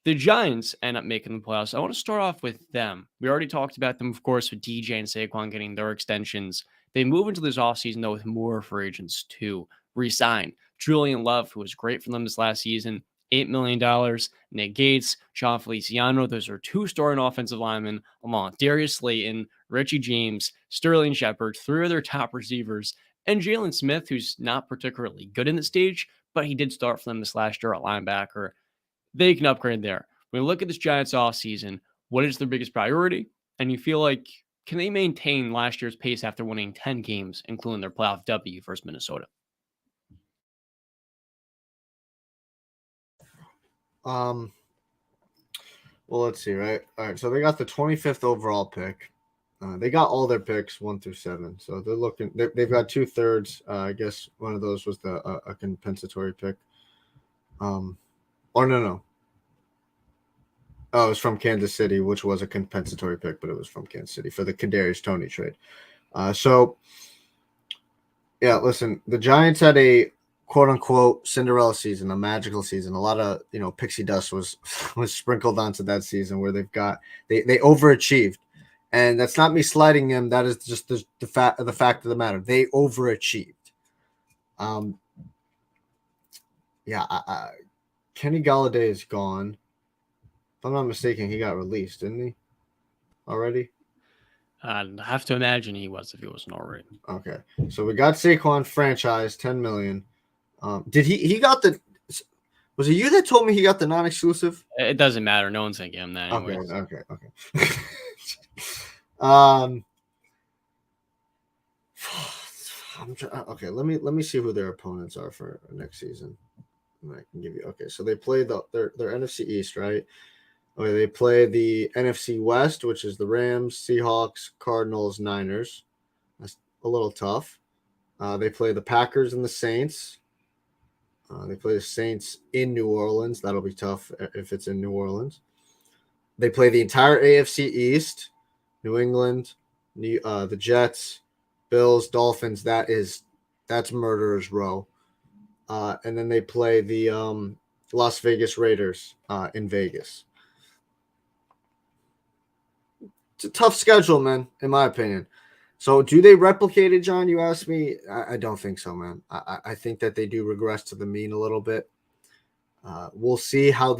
the Giants end up making the playoffs. I want to start off with them. We already talked about them, of course, with DJ and Saquon getting their extensions. They move into this offseason, though, with more free agents to resign. Julian Love, who was great for them this last season, $8 million. Nick Gates, John Feliciano, those are two starting offensive linemen, along with Darius Slayton, Richie James, Sterling Shepard, three of their top receivers, and Jalen Smith, who's not particularly good in the stage, but he did start for them this last year at linebacker. They can upgrade there. When we look at this Giants offseason, what is their biggest priority? And you feel like, can they maintain last year's pace after winning 10 games, including their playoff W versus Minnesota? Well, let's see, right? All right, so they got the 25th overall pick. They got all their picks 1 through 7, so they're looking. They've got 2/3. I guess one of those was a compensatory pick. Or no. Oh, it was from Kansas City, which was a compensatory pick, but it was from Kansas City for the Kadarius Toney trade. So, yeah, listen, the Giants had a quote-unquote Cinderella season, a magical season. A lot of, pixie dust was sprinkled onto that season where they overachieved. And that's not me slighting them. That is just the fact of the matter. They overachieved. Kenny Galladay is gone. If I'm not mistaken, he got released, didn't he? Already? I have to imagine he was if he wasn't already. Okay. So we got Saquon franchise, $10 million. Did he got the? Was it you that told me he got the non-exclusive? It doesn't matter. No one's going to give him that anyways. Okay. Okay. Let me see who their opponents are for next season. I can give you. Okay, so they play their NFC East, right? Okay, they play the NFC West, which is the Rams, Seahawks, Cardinals, Niners. That's a little tough. They play the Packers and the Saints. They play the Saints in New Orleans. That'll be tough if it's in New Orleans. They play the entire AFC East, New England, the Jets, Bills, Dolphins. That's murderer's row. And then they play the Las Vegas Raiders in Vegas. It's a tough schedule, man, in my opinion. So do they replicate it, John? You asked me. I don't think so, man. I think that they do regress to the mean a little bit. We'll see how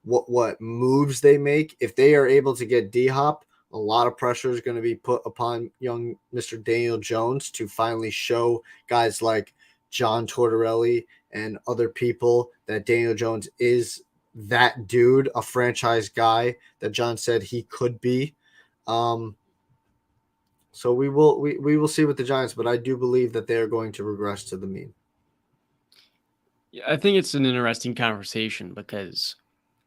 what moves they make. If they are able to get D-Hop, a lot of pressure is going to be put upon young Mr. Daniel Jones to finally show guys like John Tortorelli and other people that Daniel Jones is that dude, a franchise guy that John said he could be. So we will see with the Giants, but I do believe that they are going to regress to the mean. Yeah, I think it's an interesting conversation because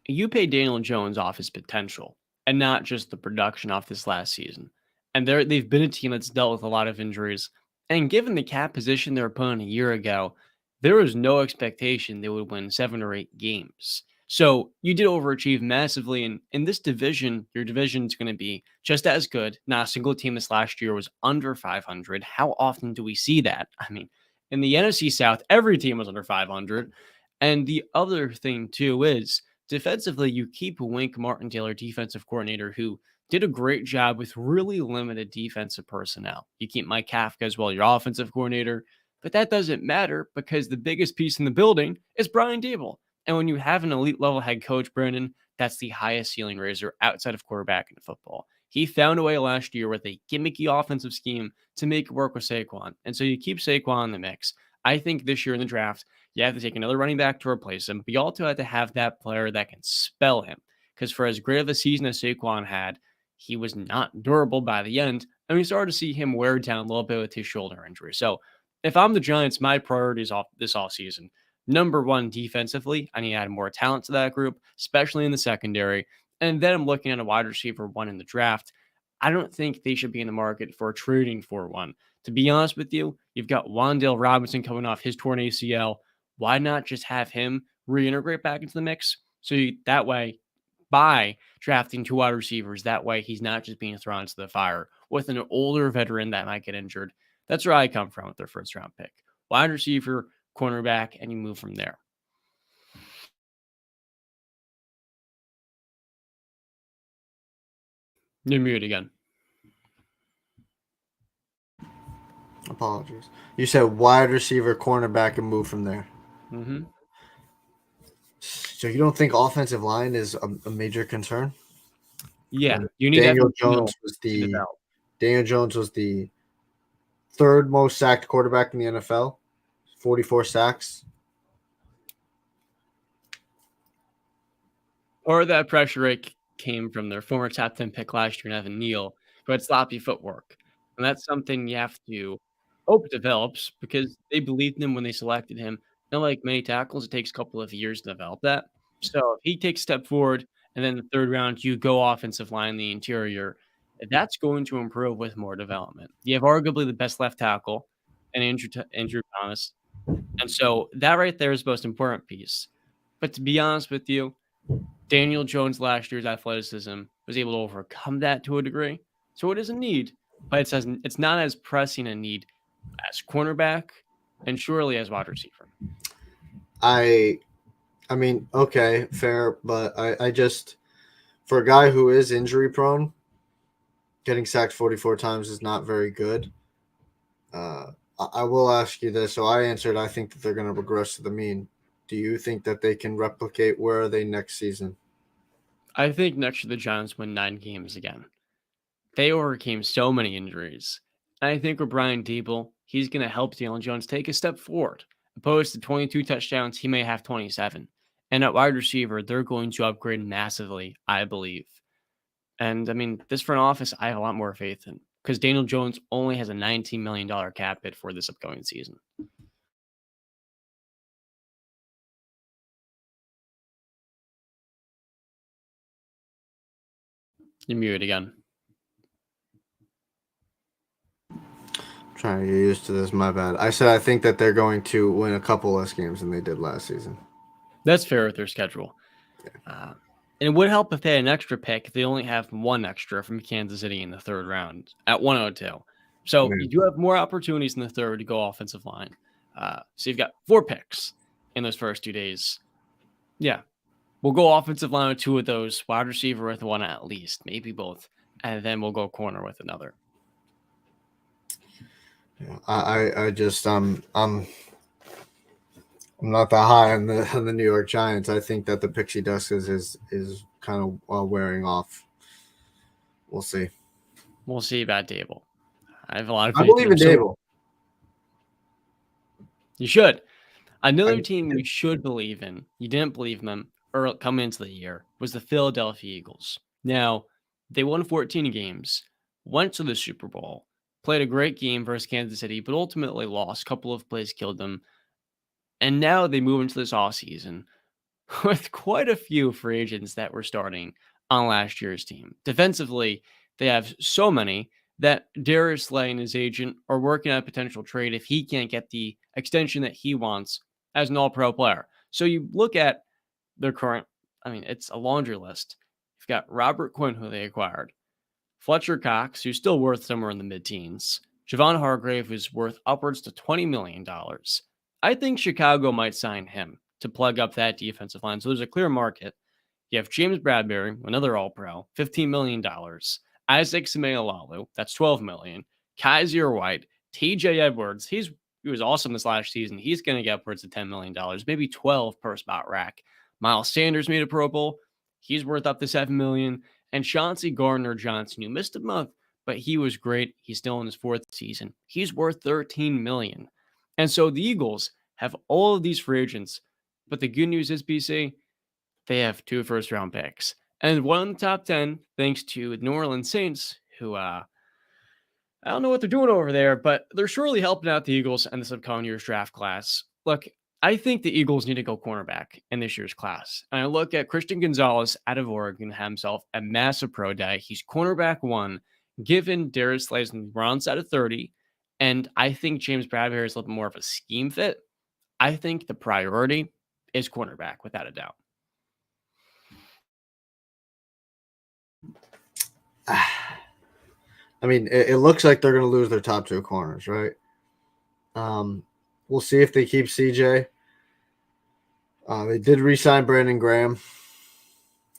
you pay Daniel Jones off his potential and not just the production off this last season. And they've been a team that's dealt with a lot of injuries. And given the cap position their opponent a year ago, there was no expectation they would win 7 or 8 games. So you did overachieve massively. And in this division, your division is going to be just as good. Not a single team this last year was under 500. How often do we see that? I mean, in the NFC South, every team was under 500. And the other thing, too, is defensively, you keep Wink Martindale, defensive coordinator, who did a great job with really limited defensive personnel. You keep Mike Kafka as well, your offensive coordinator, but that doesn't matter because the biggest piece in the building is Brian Dable. And when you have an elite level head coach, Brandon, that's the highest ceiling raiser outside of quarterback in football. He found a way last year with a gimmicky offensive scheme to make it work with Saquon. And so you keep Saquon in the mix. I think this year in the draft, you have to take another running back to replace him, but you also have to have that player that can spell him. Because for as great of a season as Saquon had, he was not durable by the end. And we started to see him wear down a little bit with his shoulder injury. So if I'm the Giants, my priorities off this offseason. Number one, defensively, I need to add more talent to that group, especially in the secondary. And then I'm looking at a wide receiver one in the draft. I don't think they should be in the market for trading for one. To be honest with you, you've got Wan'Dale Robinson coming off his torn ACL. Why not just have him reintegrate back into the mix? So that way, by drafting two wide receivers, that way he's not just being thrown into the fire with an older veteran that might get injured. That's where I come from with their first round pick. Wide receiver, cornerback, and you move from there. You're muted again. Apologies. You said wide receiver, cornerback, and move from there. Mm-hmm. So you don't think offensive line is a major concern? Yeah, you need Daniel Jones was the third most sacked quarterback in the NFL, 44 sacks. Or that pressure rate came from their former top 10 pick last year, Evan Neal, who had sloppy footwork. And that's something you have to hope develops because they believed in him when they selected him. And like many tackles, it takes a couple of years to develop that. So if he takes a step forward and then the third round, you go offensive line, the interior, that's going to improve with more development. You have arguably the best left tackle and Andrew Thomas. And so that right there is the most important piece. But to be honest with you, Daniel Jones last year's athleticism was able to overcome that to a degree. So it is a need, but it's not as pressing a need as cornerback and surely as wide receiver. I mean, okay, fair, but I just, for a guy who is injury prone, getting sacked 44 times is not very good. I will ask you this. So I answered, I think that they're going to regress to the mean. Do you think that they can replicate? Where are they next season? I think next year the Giants win 9 games again. They overcame so many injuries. And I think with Brian Dable, he's going to help Daniel Jones take a step forward. Opposed to 22 touchdowns, he may have 27. And at wide receiver, they're going to upgrade massively, I believe. And I mean, this front office, I have a lot more faith in because Daniel Jones only has a $19 million cap hit for this upcoming season. You're muted again. Trying to get used to this, my bad. I said I think that they're going to win a couple less games than they did last season. That's fair with their schedule. And it would help if they had an extra pick. They only have one extra from Kansas City in the third round at 102. So you do have more opportunities in the third to go offensive line. So you've got 4 picks in those first 2 days. Yeah. We'll go offensive line with 2 of those, wide receiver with 1 at least, maybe both. And then we'll go corner with another. Yeah, I just I'm not that high on the New York Giants. I think that the pixie dust is kind of wearing off. We'll see. We'll see about Dable. I have a lot of faith. I believe in Dable. You should. Another team you should believe in, you didn't believe in them early coming into the year, was the Philadelphia Eagles. Now, they won 14 games, went to the Super Bowl, played a great game versus Kansas City, but ultimately lost. A couple of plays killed them. And now they move into this offseason with quite a few free agents that were starting on last year's team. Defensively, they have so many that Darius Slay and his agent are working on a potential trade if he can't get the extension that he wants as an all-pro player. So you look at their current, it's a laundry list. You've got Robert Quinn, who they acquired, Fletcher Cox, who's still worth somewhere in the mid-teens, Javon Hargrave, who's worth upwards to $20 million. I think Chicago might sign him to plug up that defensive line. So there's a clear market. You have James Bradbury, another All-Pro, $15 million. Isaac Seumalo, that's $12 million. Kaiser White, TJ Edwards, he was awesome this last season. He's going to get upwards of $10 million, maybe 12 per spot rack. Miles Sanders made a Pro Bowl. He's worth up to $7 million. And Chauncey Gardner-Johnson, who missed a month, but he was great. He's still in his 4th season. He's worth $13 million. And so the Eagles have all of these free agents, but the good news is, BC, they have 2 first-round picks. And one in the top 10, thanks to the New Orleans Saints, who, I don't know what they're doing over there, but they're surely helping out the Eagles and this upcoming year's draft class. Look, I think the Eagles need to go cornerback in this year's class. And I look at Christian Gonzalez out of Oregon, himself a massive pro day. He's cornerback 1, given Darius Slay's on the wrong side of 30. And I think James Bradbury is a little bit more of a scheme fit. I think the priority is cornerback, without a doubt. I mean, it looks like they're going to lose their top 2 corners, right? We'll see if they keep CJ. They did re-sign Brandon Graham.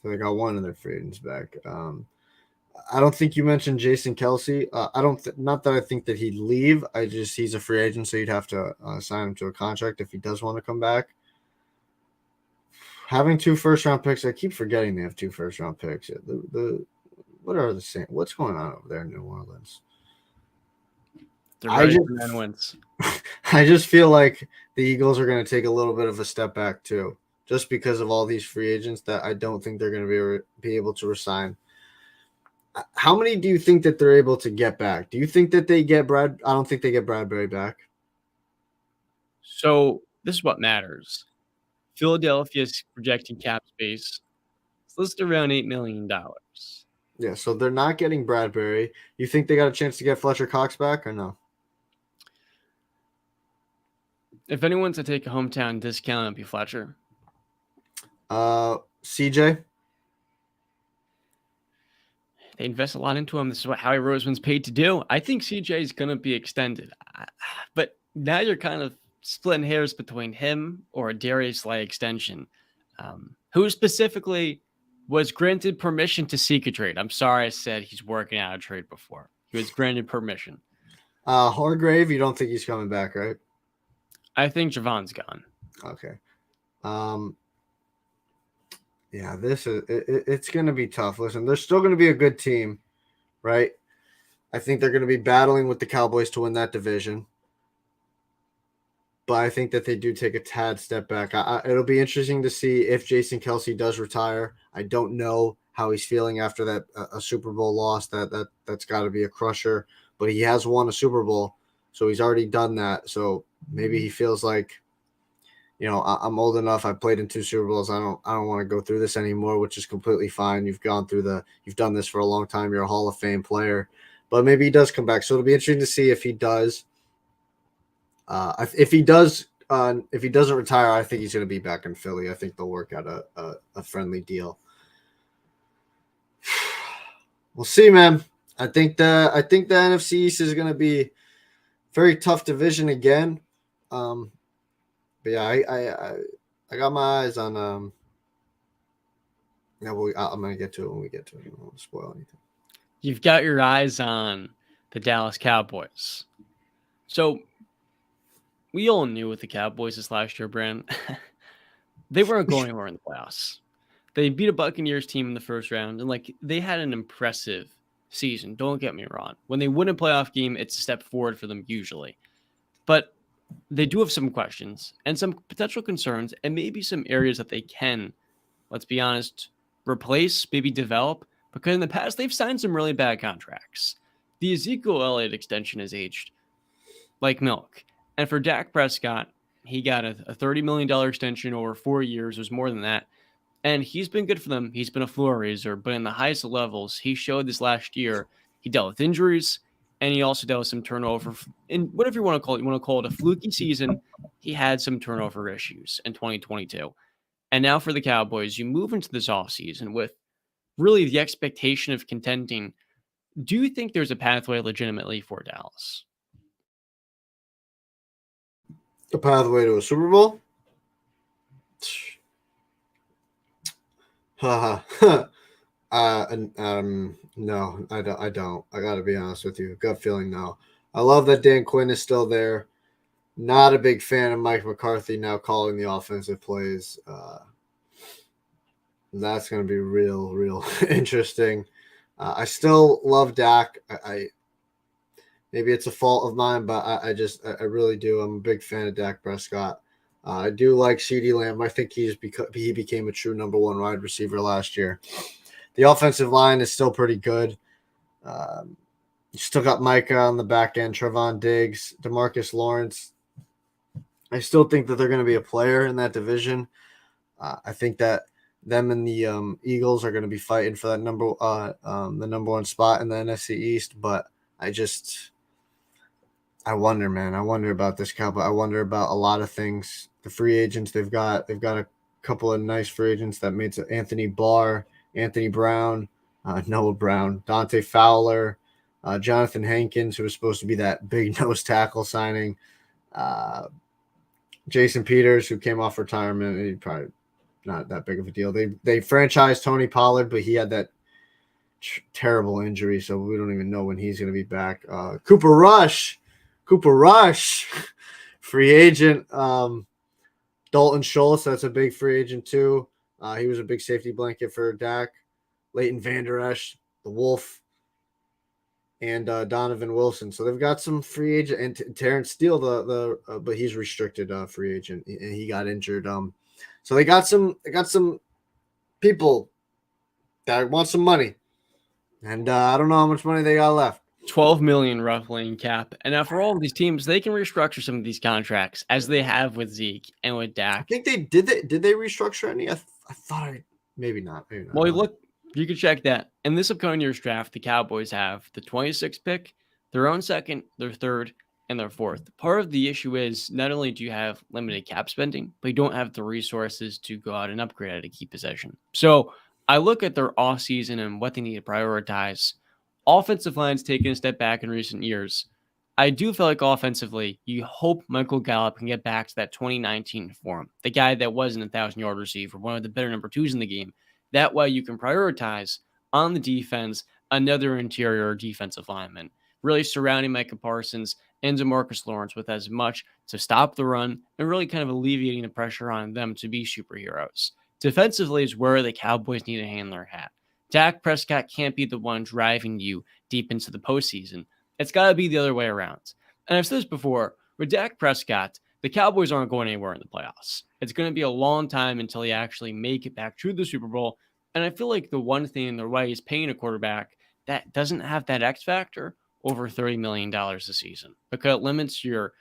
So they got one of their free agents back. I don't think you mentioned Jason Kelsey. Not that I think that he'd leave. He's a free agent, so you'd have to sign him to a contract if he does want to come back. Having 2 first-round picks, I keep forgetting they have 2 first-round picks. What are the Saints? What's going on over there in New Orleans? I just feel like the Eagles are going to take a little bit of a step back too, just because of all these free agents that I don't think they're going to be able to resign. How many do you think that they're able to get back? Do you think that they get Brad? I don't think they get Bradbury back. So this is what matters. Philadelphia's projecting cap space. It's listed around $8 million. Yeah, so they're not getting Bradbury. You think they got a chance to get Fletcher Cox back or no? If anyone's to take a hometown discount, it'd be Fletcher. CJ? They invest a lot into him. This is what Howie Roseman's paid to do. I think CJ is going to be extended. But now you're kind of splitting hairs between him or a Darius Slay extension. Who specifically was granted permission to seek a trade? I'm sorry I said he's working out a trade before. He was granted permission. Hargrave, you don't think he's coming back, right? I think Javon's gone. Okay. Yeah, it's going to be tough. Listen, they're still going to be a good team, right? I think they're going to be battling with the Cowboys to win that division. But I think that they do take a tad step back. It'll be interesting to see if Jason Kelsey does retire. I don't know how he's feeling after that a Super Bowl loss. That's got to be a crusher. But he has won a Super Bowl, so he's already done that. So maybe he feels like, I'm old enough. I played in 2 Super Bowls. I don't want to go through this anymore, which is completely fine. You've done this for a long time. You're a Hall of Fame player, but maybe he does come back. So it'll be interesting to see if he does. If he doesn't retire, I think he's going to be back in Philly. I think they'll work out a friendly deal. We'll see, man. I think the NFC East is going to be a very tough division again. But yeah, I got my eyes on. I'm going to get to it when we get to it. I don't want to spoil anything. You've got your eyes on the Dallas Cowboys. So we all knew with the Cowboys this last year, Brand, they weren't going anywhere in the playoffs. They beat a Buccaneers team in the first round, and they had an impressive season. Don't get me wrong. When they win a playoff game, it's a step forward for them usually. But they do have some questions and some potential concerns, and maybe some areas that they can, let's be honest, replace, maybe develop, because in the past they've signed some really bad contracts. The Ezekiel Elliott extension has aged like milk. And for Dak Prescott, he got a $30 million extension over 4 years. It was more than that. And he's been good for them. He's been a floor raiser, but in the highest levels, he showed this last year. He dealt with injuries, and he also dealt with some turnover. And whatever you want to call it a fluky season. He had some turnover issues in 2022. And now for the Cowboys, you move into this offseason with really the expectation of contending. Do you think there's a pathway legitimately for Dallas? The pathway to a Super Bowl? Haha. No, I don't. I don't. I got to be honest with you. Gut feeling, no. I love that Dan Quinn is still there. Not a big fan of Mike McCarthy now calling the offensive plays. That's going to be real interesting. I still love Dak. I maybe it's a fault of mine, but I really do. I'm a big fan of Dak Prescott. I do like CeeDee Lamb. I think he became a true number one wide receiver last year. The offensive line is still pretty good. You still got Micah on the back end, Trevon Diggs, DeMarcus Lawrence. I still think that they're going to be a player in that division. I think that them and the Eagles are going to be fighting for that the number one spot in the NFC East. But I wonder, man. I wonder about this Cowboy. I wonder about a lot of things. The free agents they've got a couple of nice free agents that made it. Anthony Barr, Anthony Brown, Noah Brown, Dante Fowler, Jonathan Hankins, who was supposed to be that big nose tackle signing. Jason Peters, who came off retirement, he probably not that big of a deal. They franchised Tony Pollard, but he had that terrible injury, so we don't even know when he's going to be back. Cooper Rush, free agent. Dalton Schultz, that's a big free agent too. He was a big safety blanket for Dak. Leighton Vander Esch, the Wolf, and Donovan Wilson. So they've got some free agent, and Terrence Steele, but he's restricted free agent, and he got injured. So they got some people that want some money, and I don't know how much money they got left. 12 million roughly in cap. And now for all of these teams, they can restructure some of these contracts as they have with Zeke and with Dak. I think they did. Did they restructure any? I thought maybe not. Well, look, you can check that. In this upcoming year's draft, the Cowboys have the 26th pick, their own second, their third, and their fourth. Part of the issue is not only do you have limited cap spending, but you don't have the resources to go out and upgrade at a key position. So I look at their offseason and what they need to prioritize. Offensive line's taken a step back in recent years. I do feel like offensively, you hope Michael Gallup can get back to that 2019 form, the guy that wasn't a 1,000-yard receiver, one of the better number twos in the game. That way you can prioritize on the defense another interior defensive lineman, really surrounding Micah Parsons and DeMarcus Lawrence with as much to stop the run and really kind of alleviating the pressure on them to be superheroes. Defensively is where the Cowboys need to hang their hat. Dak Prescott can't be the one driving you deep into the postseason. It's got to be the other way around. And I've said this before, with Dak Prescott, the Cowboys aren't going anywhere in the playoffs. It's going to be a long time until they actually make it back to the Super Bowl. And I feel like the one thing in their way is paying a quarterback that doesn't have that X factor over $30 million a season, because it limits your,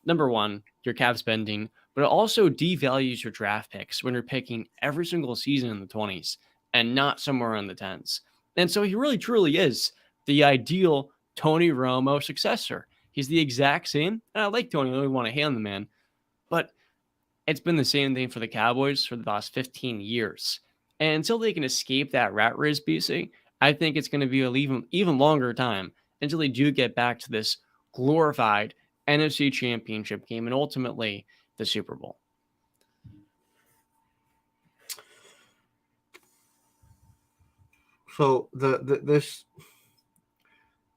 number one, your cap spending, but it also devalues your draft picks when you're picking every single season in the 20s and not somewhere in the 10s. And so he really truly is the ideal Tony Romo successor. He's the exact same. And I like Tony. I don't really want to hand the man. But it's been the same thing for the Cowboys for the last 15 years. And until they can escape that rat race, BC, I think it's going to be an even longer time until they do get back to this glorified NFC Championship game and ultimately the Super Bowl. So this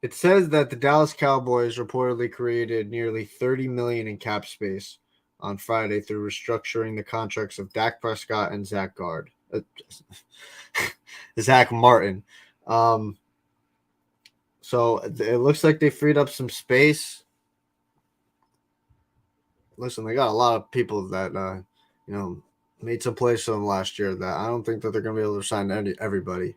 it says that the Dallas Cowboys reportedly created nearly $30 million in cap space on Friday through restructuring the contracts of Dak Prescott and Zach Martin. So it looks like they freed up some space. Listen, they got a lot of people that made some plays for them last year that I don't think that they're going to be able to sign everybody.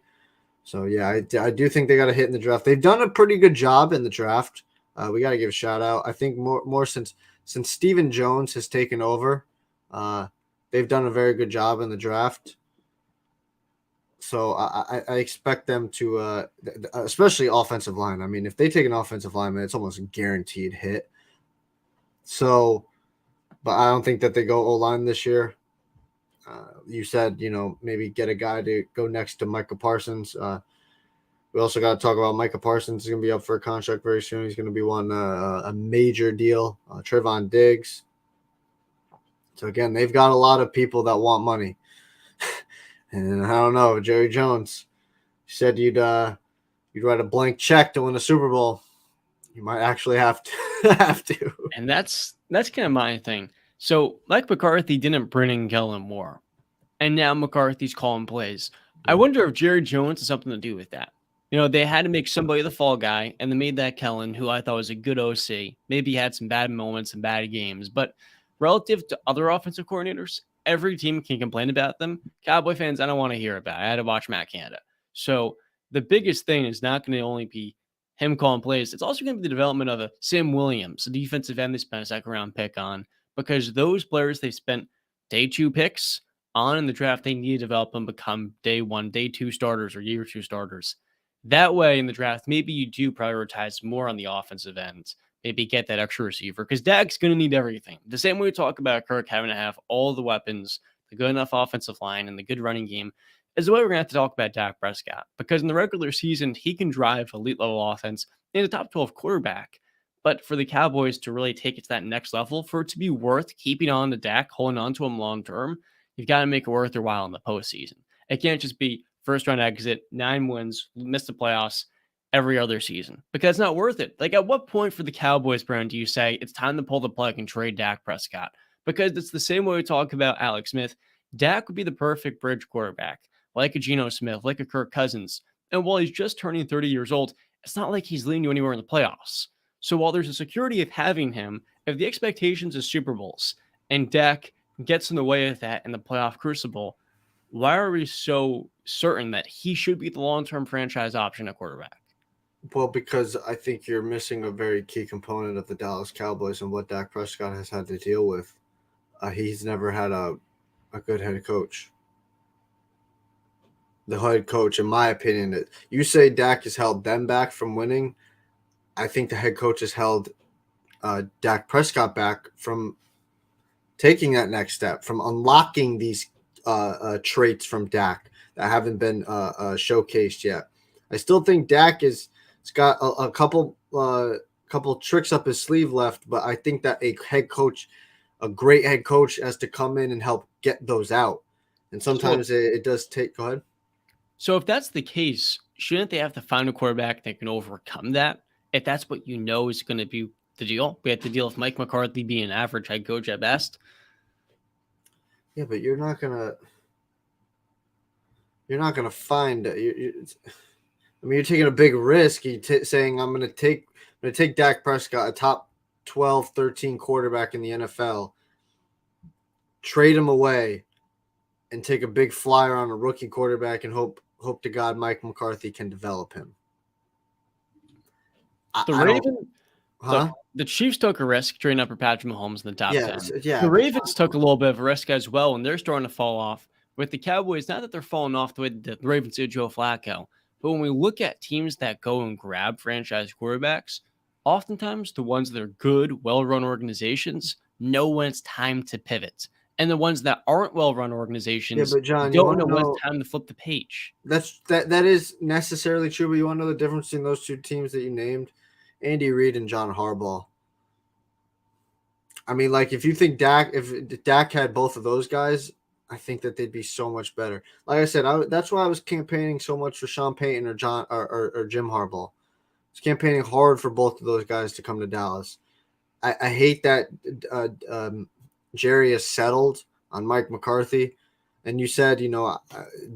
So, yeah, I do think they got a hit in the draft. They've done a pretty good job in the draft. We got to give a shout out. I think more since Stephen Jones has taken over, they've done a very good job in the draft. So I expect them to, especially offensive line. I mean, if they take an offensive lineman, it's almost a guaranteed hit. So, but I don't think that they go O-line this year. You said, maybe get a guy to go next to Micah Parsons. We also got to talk about Micah Parsons. He's going to be up for a contract very soon. He's going to be a major deal. Trevon Diggs. So, again, they've got a lot of people that want money. And I don't know, Jerry Jones, you said you'd write a blank check to win a Super Bowl. You might actually have to. And that's kind of my thing. So Mike McCarthy didn't bring in Kellen Moore, and now McCarthy's calling plays. I wonder if Jerry Jones has something to do with that. They had to make somebody the fall guy, and they made that Kellen, who I thought was a good OC. Maybe he had some bad moments and bad games, but relative to other offensive coordinators, every team can complain about them. Cowboy fans, I don't want to hear about it. I had to watch Matt Canada. So the biggest thing is not going to only be him calling plays. It's also going to be the development of a Sam Williams, a defensive end they spent a second-round pick on, because those players they spent day 2 picks on in the draft, they need to develop them, become day 1, day 2 starters or year 2 starters. That way in the draft, maybe you do prioritize more on the offensive end. Maybe get that extra receiver because Dak's going to need everything. The same way we talk about Kirk having to have all the weapons, the good enough offensive line, and the good running game is the way we're going to have to talk about Dak Prescott. Because in the regular season, he can drive elite level offense and a top 12 quarterback. But for the Cowboys to really take it to that next level, for it to be worth keeping on to Dak, holding on to him long term, you've got to make it worth their while in the postseason. It can't just be first round exit, 9 wins, miss the playoffs every other season because it's not worth it. Like, at what point for the Cowboys brand do you say it's time to pull the plug and trade Dak Prescott? Because it's the same way we talk about Alex Smith. Dak would be the perfect bridge quarterback, like a Geno Smith, like a Kirk Cousins. And while he's just turning 30 years old, it's not like he's leading you anywhere in the playoffs. So while there's a security of having him, if the expectations is Super Bowls and Dak gets in the way of that in the playoff crucible, why are we so certain that he should be the long-term franchise option at quarterback? Well, because I think you're missing a very key component of the Dallas Cowboys and what Dak Prescott has had to deal with. He's never had a good head coach. The head coach, in my opinion, you say Dak has held them back from winning. I think the head coach has held Dak Prescott back from taking that next step, from unlocking these traits from Dak that haven't been showcased yet. I still think Dak has got a couple tricks up his sleeve left, but I think that a great head coach, has to come in and help get those out. And sometimes it does take. Go ahead. So if that's the case, shouldn't they have to find a quarterback that can overcome that? If that's what is going to be the deal, we have to deal with Mike McCarthy being an average head coach at best. Yeah, but you're not gonna find. You're taking a big risk. Saying I'm gonna take Dak Prescott, a top 12, 13 quarterback in the NFL, trade him away, and take a big flyer on a rookie quarterback and hope to God Mike McCarthy can develop him. The Chiefs took a risk trading up for Patrick Mahomes in the top 10. Yeah, the Ravens took a little bit of a risk as well, and they're starting to fall off. With the Cowboys, not that they're falling off the way the Ravens did Joe Flacco, but when we look at teams that go and grab franchise quarterbacks, oftentimes the ones that are good, well-run organizations know when it's time to pivot. And the ones that aren't well-run organizations don't know when it's time to flip the page. That is necessarily true, but you want to know the difference between those two teams that you named? Andy Reid and John Harbaugh. I mean, like, if you think if Dak had both of those guys, I think that they'd be so much better. Like I said, that's why I was campaigning so much for Sean Payton or Jim Harbaugh. I was campaigning hard for both of those guys to come to Dallas. I hate that Jerry has settled on Mike McCarthy. And you said,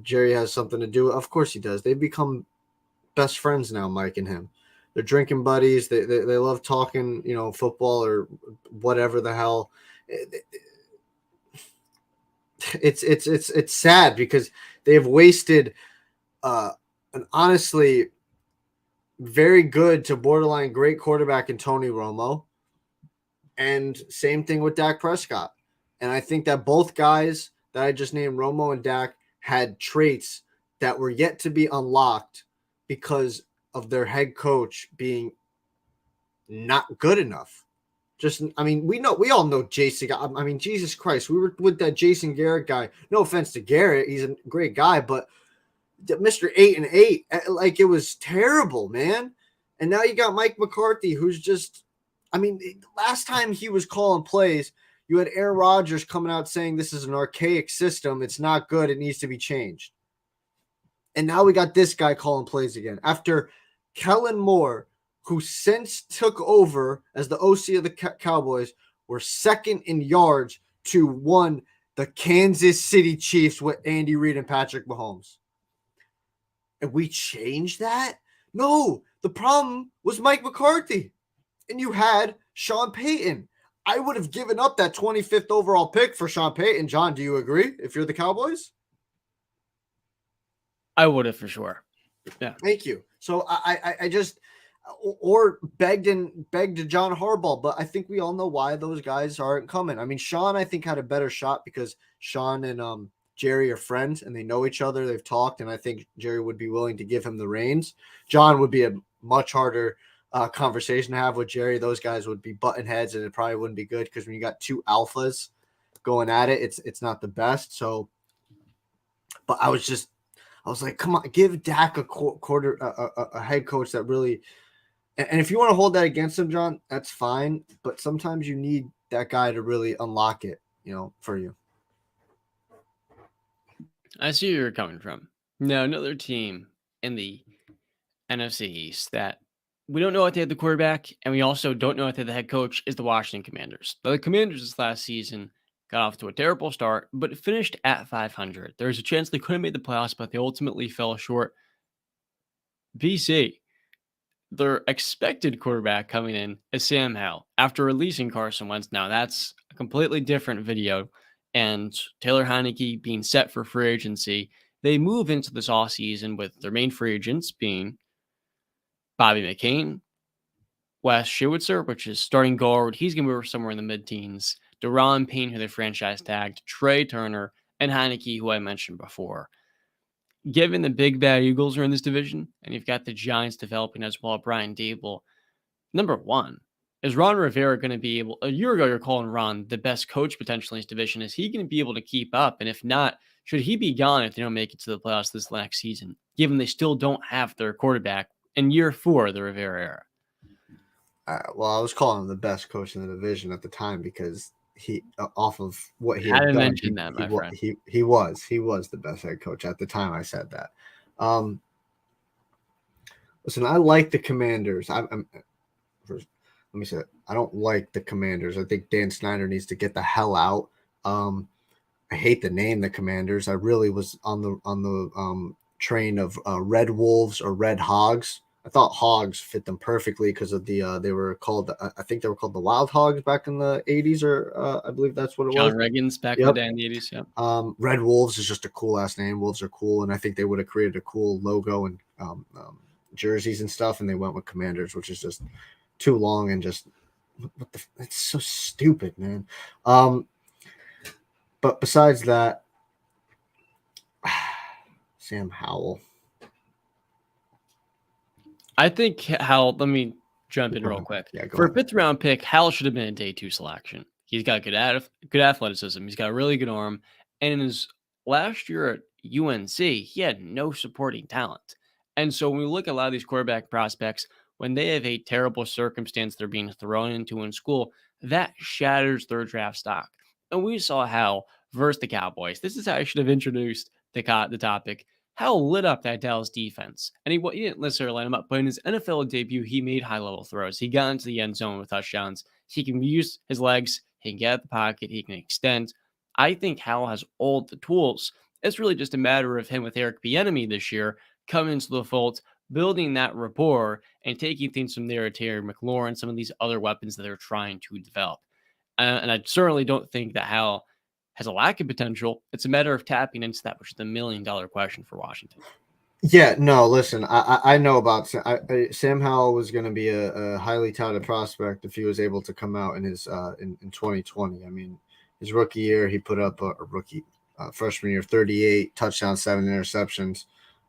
Jerry has something to do. Of course he does. They've become best friends now, Mike and him. They're drinking buddies. They love talking, football or whatever the hell. It's sad because they have wasted an honestly very good to borderline great quarterback in Tony Romo. And same thing with Dak Prescott. And I think that both guys that I just named, Romo and Dak, had traits that were yet to be unlocked because of their head coach being not good enough. We all know Jason. I mean, Jesus Christ, we were with that Jason Garrett guy. No offense to Garrett, he's a great guy, but Mr. 8-8, like, it was terrible, man. And now you got Mike McCarthy, who's just, last time he was calling plays, You had Aaron Rodgers coming out saying this is an archaic system. It's not good. It needs to be changed. And now we got this guy calling plays again. After Kellen Moore, who since took over as the OC of the Cowboys, were second in yards to one, the Kansas City Chiefs with Andy Reid and Patrick Mahomes. And we changed that? No, the problem was Mike McCarthy. And you had Sean Payton. I would have given up that 25th overall pick for Sean Payton. John, do you agree if you're the Cowboys? I would have for sure. Yeah. Thank you. So I just or begged to John Harbaugh, but I think we all know why those guys aren't coming. I mean, Sean, I think, had a better shot because Sean and Jerry are friends and they know each other. They've talked, and I think Jerry would be willing to give him the reins. John would be a much harder conversation to have with Jerry. Those guys would be button heads, and it probably wouldn't be good because when you got two alphas going at it, it's not the best. So, but I was like, come on, give Dak a head coach that really. And if you want to hold that against him, John, that's fine. But sometimes you need that guy to really unlock it, for you. I see where you're coming from. Now, another team in the NFC East that we don't know what they had the quarterback, and we also don't know what they had the head coach is the Washington Commanders. The Commanders this last season got off to a terrible start, but finished at 500. There's a chance they could have made the playoffs, but they ultimately fell short. BC. Their expected quarterback coming in is Sam Howell after releasing Carson Wentz. Now, that's a completely different video. And Taylor Heineke being set for free agency, they move into this offseason with their main free agents being Bobby McCain, Wes Schewitzer, which is starting guard. He's going to be somewhere in the mid-teens. Deron Payne, who they franchise tagged, Trey Turner, and Heineke, who I mentioned before. Given the big bad Eagles are in this division, and you've got the Giants developing as well, Brian Dable, number one, is Ron Rivera going to be able, a year ago you're calling Ron the best coach potentially in his division, is he going to be able to keep up? And if not, should he be gone if they don't make it to the playoffs this next season, given they still don't have their quarterback in year 4 of the Rivera era? Well, I was calling him the best coach in the division at the time because he off of what he had done, mentioned that, my friend. He was the best head coach at the time I said that. Listen, I like the Commanders. Let me say that. I don't like the Commanders. I think Dan Snyder needs to get the hell out. I hate the name the Commanders. I really was on the train of Red Wolves or Red Hogs. I thought Hogs fit them perfectly because of the they were called, I think they were called the Wild Hogs back in the 80s, or I believe that's what it was. John Reagan's back in the day in the 80s. Yeah. Red Wolves is just a cool ass name. Wolves are cool, and I think they would have created a cool logo and jerseys and stuff, and they went with Commanders, which is just too long and just it's so stupid, man. But besides that, Sam Howell. I think Howell, let me jump in real quick. Yeah, for a 5th round pick, Howell should have been a day 2 selection. He's got good athleticism. He's got a really good arm. And in his last year at UNC, he had no supporting talent. And so when we look at a lot of these quarterback prospects, when they have a terrible circumstance they're being thrown into in school, that shatters their draft stock. And we saw Howell versus the Cowboys. This is how I should have introduced the topic. Howell lit up that Dallas defense. And he didn't necessarily line him up, but in his NFL debut, he made high-level throws. He got into the end zone with touchdowns. He can use his legs. He can get out the pocket. He can extend. I think Howell has all the tools. It's really just a matter of him with Eric Bieniemy this year coming into the fold, building that rapport, and taking things from there to Terry McLaurin, some of these other weapons that they're trying to develop. And I certainly don't think that Howell has a lack of potential. It's a matter of tapping into that, which is the $1 million question for Washington. Yeah, no, listen, I know about Sam Howell was going to be a highly touted prospect if he was able to come out in his in 2020. I mean, his rookie year, he put up a rookie freshman year 38 touchdowns, 7 interceptions,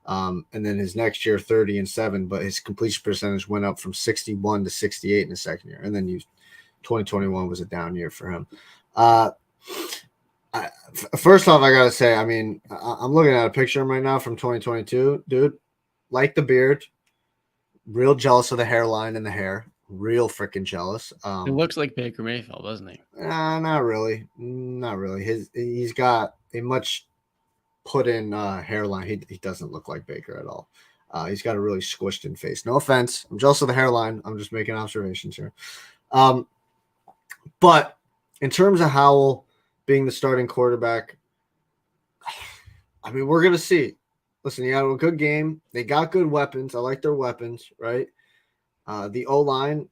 and then his next year 30 and 7. But his completion percentage went up from 61 to 68 in the second year, and then 2021 was a down year for him. First off, I gotta say, I mean, I'm looking at a picture of him right now from 2022, dude. Like the beard, real jealous of the hairline and the hair. real freaking jealous. It looks like Baker Mayfield, doesn't he? Not really. Not really. He's got a much put in hairline. He doesn't look like Baker at all. He's got a really squished in face. No offense. I'm jealous of the hairline. I'm just making observations here. But in terms of Howell being the starting quarterback, I mean, we're going to see. Listen, he had a good game. They got good weapons. I like their weapons, right? The O-line,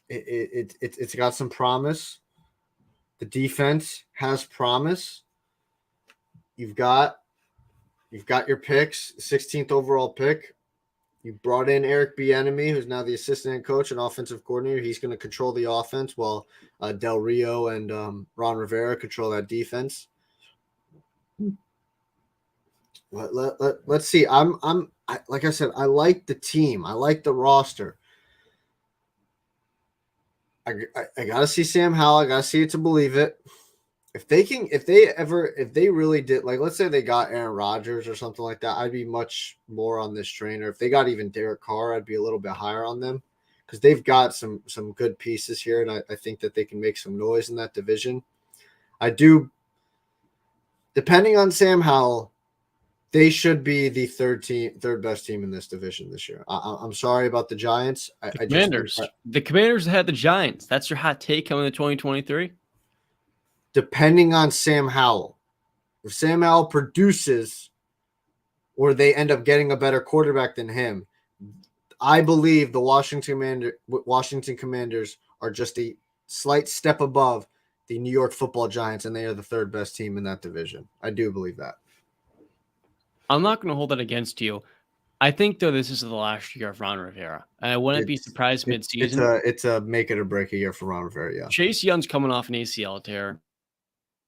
it's got some promise. The defense has promise. You've got your picks, 16th overall pick. You brought in Eric Bieniemy, who's now the assistant coach and offensive coordinator. He's going to control the offense while Del Rio and Ron Rivera control that defense. Let's see. Like I said, I like the team. I like the roster. I gotta see Sam Howell. I gotta see it to believe it. If they really did, like, let's say they got Aaron Rodgers or something like that, I'd be much more on this train. Or if they got even Derek Carr, I'd be a little bit higher on them because they've got some good pieces here, and I think that they can make some noise in that division. I do. Depending on Sam Howell, they should be the third best team in this division this year. I'm sorry about the Giants. The Commanders had the Giants. That's your hot take coming to 2023? Depending on Sam Howell. If Sam Howell produces or they end up getting a better quarterback than him, I believe the Washington Commanders are just a slight step above the New York Football Giants, and they are the third best team in that division. I do believe that. I'm not going to hold that against you. I think, though, this is the last year of Ron Rivera, and I wouldn't be surprised midseason. It's a make it or break a year for Ron Rivera, yeah. Chase Young's coming off an ACL tear,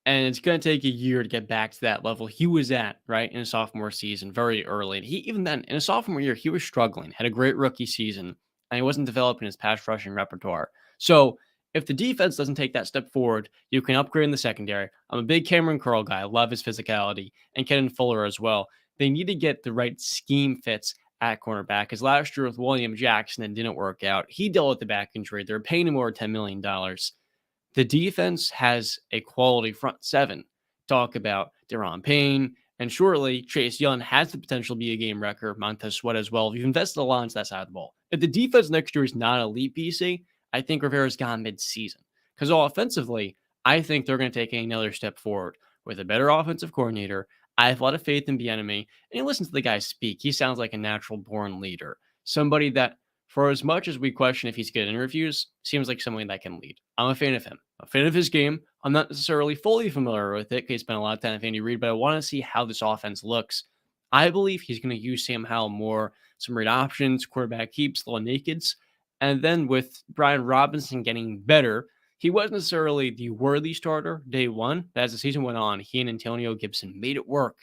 and it's going to take a year to get back to that level he was at, right, in his sophomore season, very early. And even then, in his sophomore year, he was struggling, had a great rookie season, and he wasn't developing his pass rushing repertoire. So if the defense doesn't take that step forward, you can upgrade in the secondary. I'm a big Cameron Curl guy. I love his physicality, and Kenan Fuller as well. They need to get the right scheme fits at cornerback, because last year with William Jackson, it didn't work out. He dealt with the back injury. They're paying him over $10 million. The defense has a quality front seven. Talk about Deron Payne, and shortly, Chase Young has the potential to be a game wrecker. Montez Sweat as well. You've invested a lot into that side of the ball. If the defense next year is not elite, BC, I think Rivera's gone mid-season. Because offensively, I think they're going to take another step forward with a better offensive coordinator. I have a lot of faith in Bieniemy, and you listen to the guy speak. He sounds like a natural-born leader. Somebody that, for as much as we question if he's good at interviews, seems like someone that can lead. I'm a fan of him. A fan of his game. I'm not necessarily fully familiar with it because he spent a lot of time with Andy Reid, but I want to see how this offense looks. I believe he's going to use Sam Howell more, some read options, quarterback keeps, little nakeds. And then with Brian Robinson getting better, he wasn't necessarily the worthy starter day one, but as the season went on, he and Antonio Gibson made it work.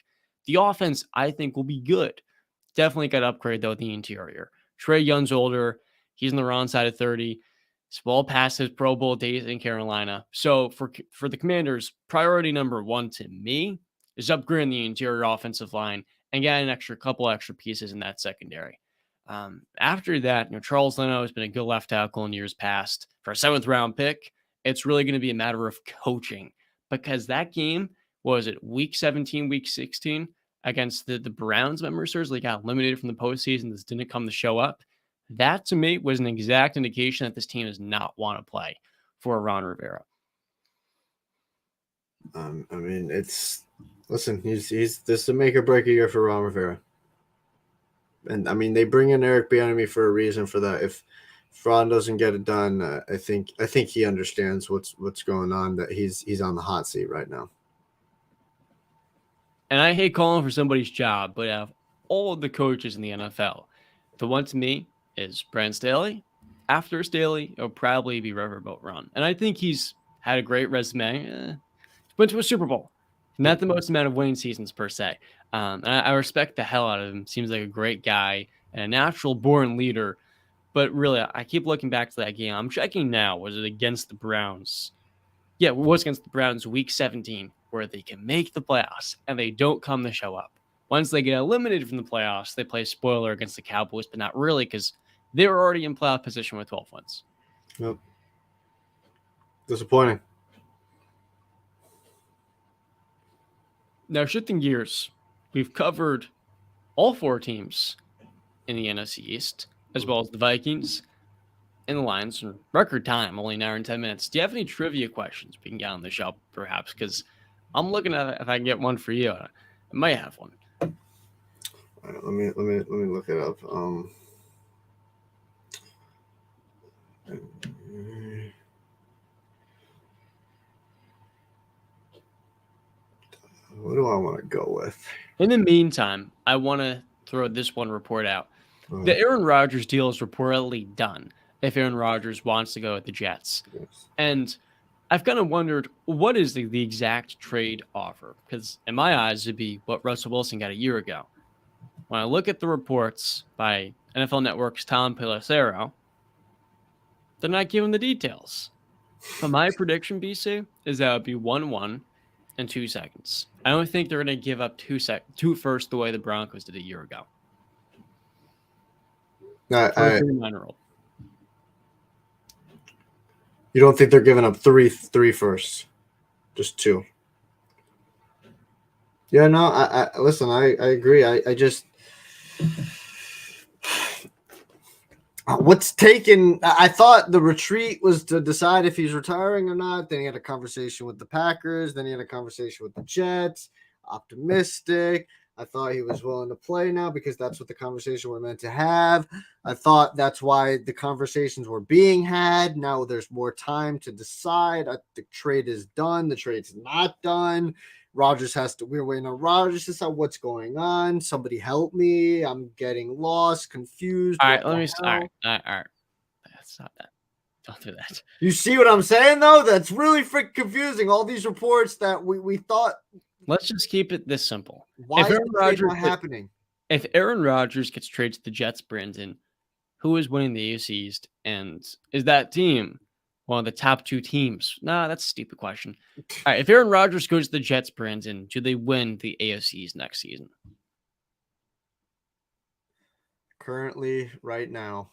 The offense, I think, will be good. Definitely got to upgrade, though, the interior. Trey Young's older. He's on the wrong side of 30. Small past his Pro Bowl days in Carolina. So for the Commanders, priority number one to me is upgrading the interior offensive line and getting a couple extra pieces in that secondary. After that, Charles Leno has been a good left tackle in years past. For a 7th round pick, it's really going to be a matter of coaching, because that game was it week 17, week 16 against the Browns. Remember, they got eliminated from the postseason. This didn't come to show up. That, to me, was an exact indication that this team does not want to play for Ron Rivera. I mean, he's this is a make or break a year for Ron Rivera. And I mean, they bring in Eric Bieniemy for a reason for that. If Ron doesn't get it done, I think he understands what's going on, that he's on the hot seat right now. And I hate calling for somebody's job, but out of all of the coaches in the NFL, the one to me is Brandon Staley. After Staley, it'll probably be Riverboat Ron. And I think he's had a great resume. Went to a Super Bowl. Not the most amount of winning seasons per se. And I respect the hell out of him. Seems like a great guy and a natural-born leader. But really, I keep looking back to that game. I'm checking now. Was it against the Browns? Yeah, it was against the Browns week 17, where they can make the playoffs, and they don't come to show up. Once they get eliminated from the playoffs, they play spoiler against the Cowboys, but not really, because they were already in playoff position with 12 wins. Yep. Disappointing. Now, shifting gears, we've covered all 4 teams in the NFC East, as well as the Vikings and the Lions in record time, only an hour and 10 minutes. Do you have any trivia questions we can get on the show, perhaps? Because I'm looking at if I can get one for you. I might have one. All right, let me look it up. What do I want to go with? In the meantime, I want to throw this one report out. The Aaron Rodgers deal is reportedly done if Aaron Rodgers wants to go with the Jets. Yes. And I've kind of wondered, what is the exact trade offer? Because in my eyes, it'd be what Russell Wilson got a year ago. When I look at the reports by NFL Network's Tom Pelissero, they're not giving the details. But my prediction, BC, is that it would be 1-1 in 2 seconds. I don't think they're going to give up 2 firsts the way the Broncos did a year ago. You don't think they're giving up three firsts, just 2? Yeah, no. I listen. I agree. I just what's taken. I thought the retreat was to decide if he's retiring or not. Then he had a conversation with the Packers. Then he had a conversation with the Jets. Optimistic. I thought he was willing to play now because that's what the conversation we're meant to have. I thought that's why the conversations were being had. Now there's more time to decide. The trade is done. The trade's not done. We're waiting on Rodgers to decide what's going on. Somebody help me. I'm getting lost, confused. All right, let me start. All right. Stop that. Don't do that. You see what I'm saying, though? That's really freaking confusing. All these reports that we thought. Let's just keep it this simple. Why is Aaron Rodgers not happening? If Aaron Rodgers gets traded to the Jets, Brandon, who is winning the AFC East? And is that team one of the top 2 teams? Nah, that's a stupid question. All right, if Aaron Rodgers goes to the Jets, Brandon, do they win the AFC East next season? Currently, right now.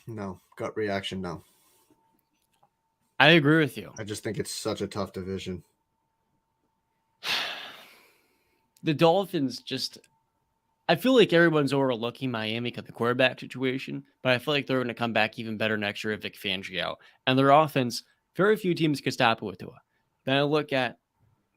No. Gut reaction, no. I agree with you. I just think it's such a tough division. The Dolphins I feel like everyone's overlooking Miami because of the quarterback situation, but I feel like they're going to come back even better next year with Vic Fangio. And their offense, very few teams can stop it with Tua. Then I look at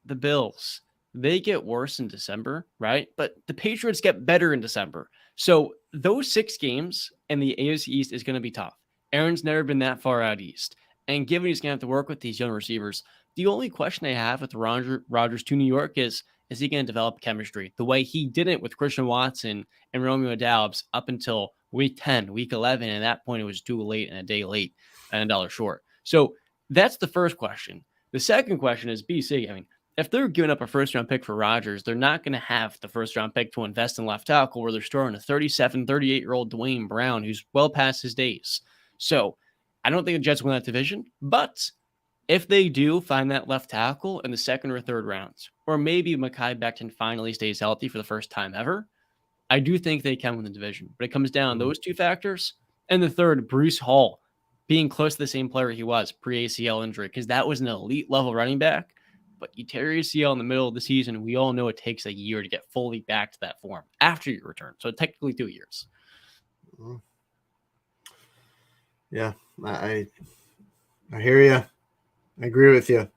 the Bills. They get worse in December, right? But the Patriots get better in December. So those 6 games in the AFC East is going to be tough. Aaron's never been that far out east. And given he's going to have to work with these young receivers, the only question I have with Rodgers to New York is he going to develop chemistry the way he didn't with Christian Watson and Romeo Doubs up until week 10, week 11? And at that point, it was too late and a day late and $1 short. So that's the first question. The second question is BC. I mean, if they're giving up a first-round pick for Rodgers, they're not going to have the first-round pick to invest in left tackle where they're storing a 37, 38-year-old Dwayne Brown who's well past his days. So I don't think the Jets win that division, but if they do find that left tackle in the 2nd or 3rd rounds, or maybe Mekhi Becton finally stays healthy for the first time ever, I do think they can win the division. But it comes down to those 2 factors. And the third, Breece Hall being close to the same player he was pre-ACL injury, because that was an elite level running back. But you tear your ACL in the middle of the season, we all know it takes a year to get fully back to that form after your return. So technically 2 years. Yeah, I hear you. I agree with you.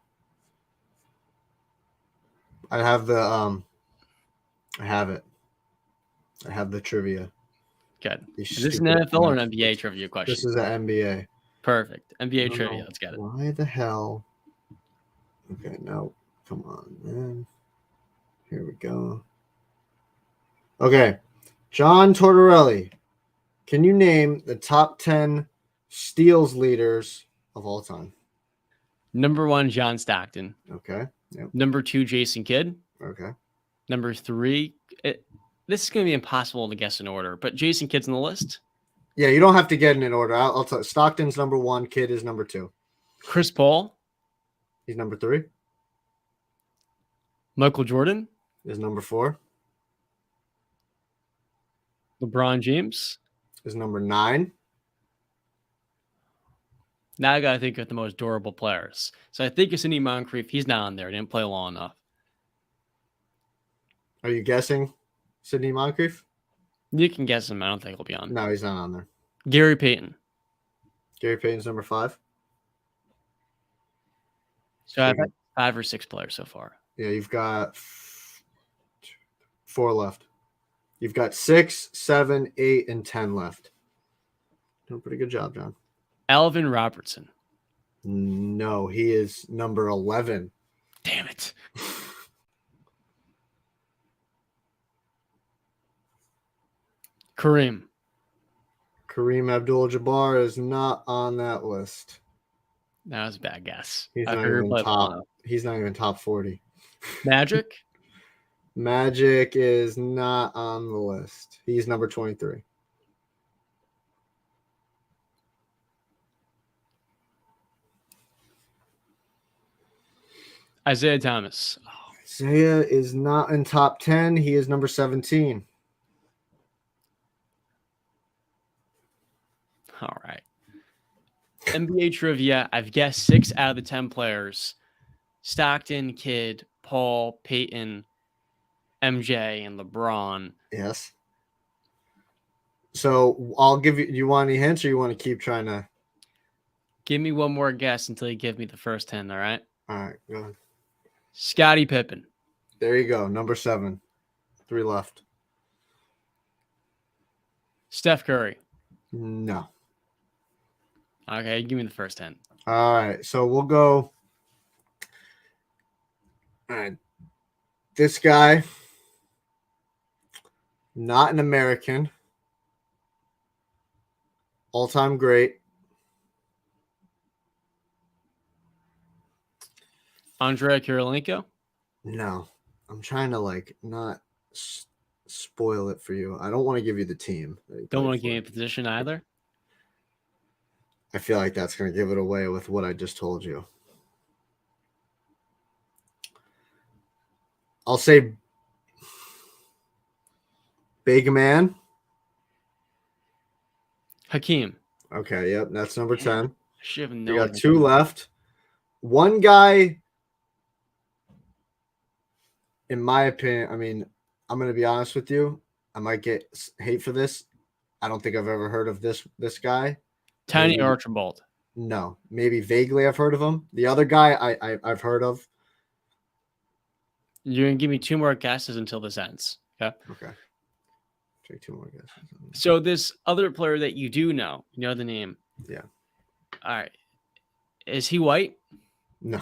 I have the I have it. I have the trivia. Good. Is this an NFL or an NBA trivia question? This is an NBA. Perfect. NBA trivia. Let's get it. Why the hell? Okay, no. Come on, man. Here we go. Okay. John Tortorelli. Can you name the top 10 steals leaders of all time? Number 1, John Stockton. Okay. Yep. Number 2, Jason Kidd. Okay. Number 3, this is going to be impossible to guess in order, but Jason Kidd's on the list. Yeah, you don't have to get in order. I'll tell you. Stockton's number 1. Kidd is number 2. Chris Paul. He's number 3. Michael Jordan. is number 4. LeBron James is number 9. Now I gotta think of the most durable players. So I think it's Sidney Moncrief. He's not on there. He didn't play long enough. Are you guessing Sidney Moncrief? You can guess him. I don't think he'll be on. No, he's not on there. Gary Payton. Gary Payton's number 5. So I've had 5 or 6 players so far. Yeah, you've got 4 left. You've got 6, 7, 8, and 10 left. Doing a pretty good job, John. Alvin Robertson. No, he is number 11. Damn it. Kareem Abdul-Jabbar is not on that list. That was a bad guess. He's not even top 40. Magic? Magic is not on the list. He's number 23. Isaiah Thomas. Isaiah is not in top 10. He is number 17. All right. NBA trivia. I've guessed 6 out of the 10 players. Stockton, Kidd, Paul, Peyton, MJ, and LeBron. Yes. So I'll give you. You want any hints, or you want to keep trying to? Give me one more guess until you give me the first 10. All right. All right. Go ahead. Scottie Pippen. There you go. Number 7. 3 left. Steph Curry. No. Okay, give me the first 10. All right. So we'll go. All right. This guy, not an American. All-time great. Andrei Kirilenko? No. I'm trying to not spoil it for you. I don't want to give you the team. Don't want to give me a position either? I feel like that's going to give it away with what I just told you. I'll say big man. Hakeem. Okay, yep, that's number 10. I should have known. We got 2 left. One guy, in my opinion, I mean, I'm going to be honest with you. I might get hate for this. I don't think I've ever heard of this guy. Tiny Archibald. No, maybe vaguely I've heard of him. The other guy I've heard of. You're going to give me 2 more guesses until this ends. Okay. Okay. Take 2 more guesses. So this other player that you do know, you know the name. Yeah. All right. Is he white? No.